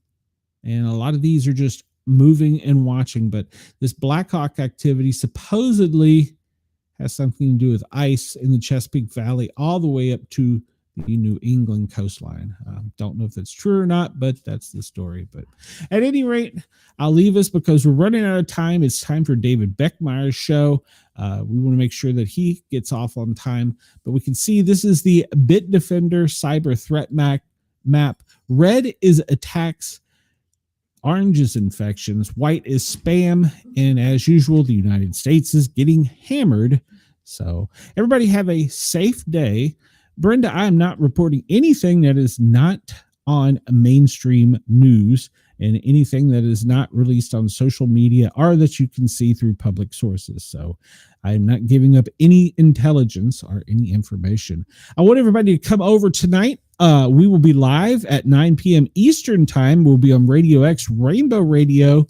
a lot of these are just moving and watching, but this Black Hawk activity supposedly has something to do with ice in the Chesapeake Valley all the way up to the New England coastline. Don't know if that's true or not, but that's the story. But at any rate, I'll leave us because we're running out of time. It's time for David Beckmeyer's show. We want to make sure that he gets off on time, but we can see this is the Bitdefender cyber threat map. Red is attacks, orange is infections, white is spam, and as usual, the United States is getting hammered. So everybody have a safe day. Brenda, I am not reporting anything that is not on mainstream news and anything that is not released on social media or that you can see through public sources. So I am not giving up any intelligence or any information. I want everybody to come over tonight. We will be live at 9 p.m. Eastern time. We'll be on Radio X, Rainbow Radio,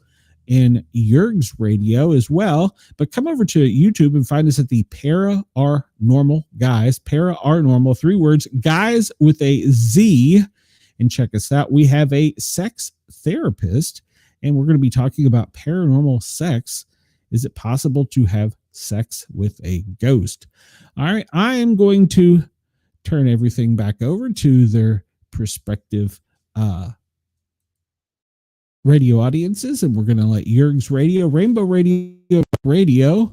and Yerg's Radio as well. But come over to YouTube and find us at the Para Are Normal Guys. Para Are Normal, 3 words, guys with a Z. And check us out. We have a sex therapist, and we're going to be talking about paranormal sex. Is it possible to have sex with a ghost? All right, I am going to turn everything back over to their prospective radio audiences, and we're going to let Yerg's Radio, Rainbow Radio.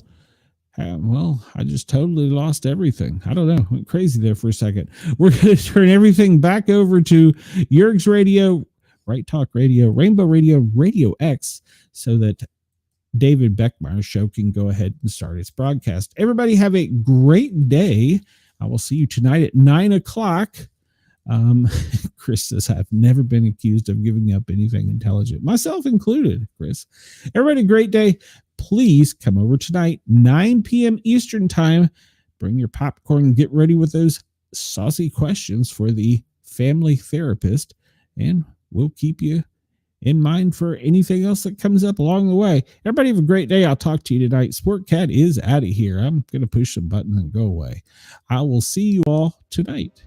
Well, I just totally lost everything. I don't know. Went crazy there for a second. We're going to turn everything back over to Yerg's Radio, Right Talk Radio, Rainbow Radio, Radio X, so that David Beckmeyer's show can go ahead and start its broadcast. Everybody have a great day. I will see you tonight at 9 o'clock. Chris says, I've never been accused of giving up anything intelligent, myself included, Chris. Everybody, great day. Please come over tonight, 9 p.m. Eastern time. Bring your popcorn and get ready with those saucy questions for the family therapist, and we'll keep you in mind for anything else that comes up along the way. Everybody have a great day. I'll talk to you tonight. Sportcat is out of here. I'm going to push some button and go away. I will see you all tonight.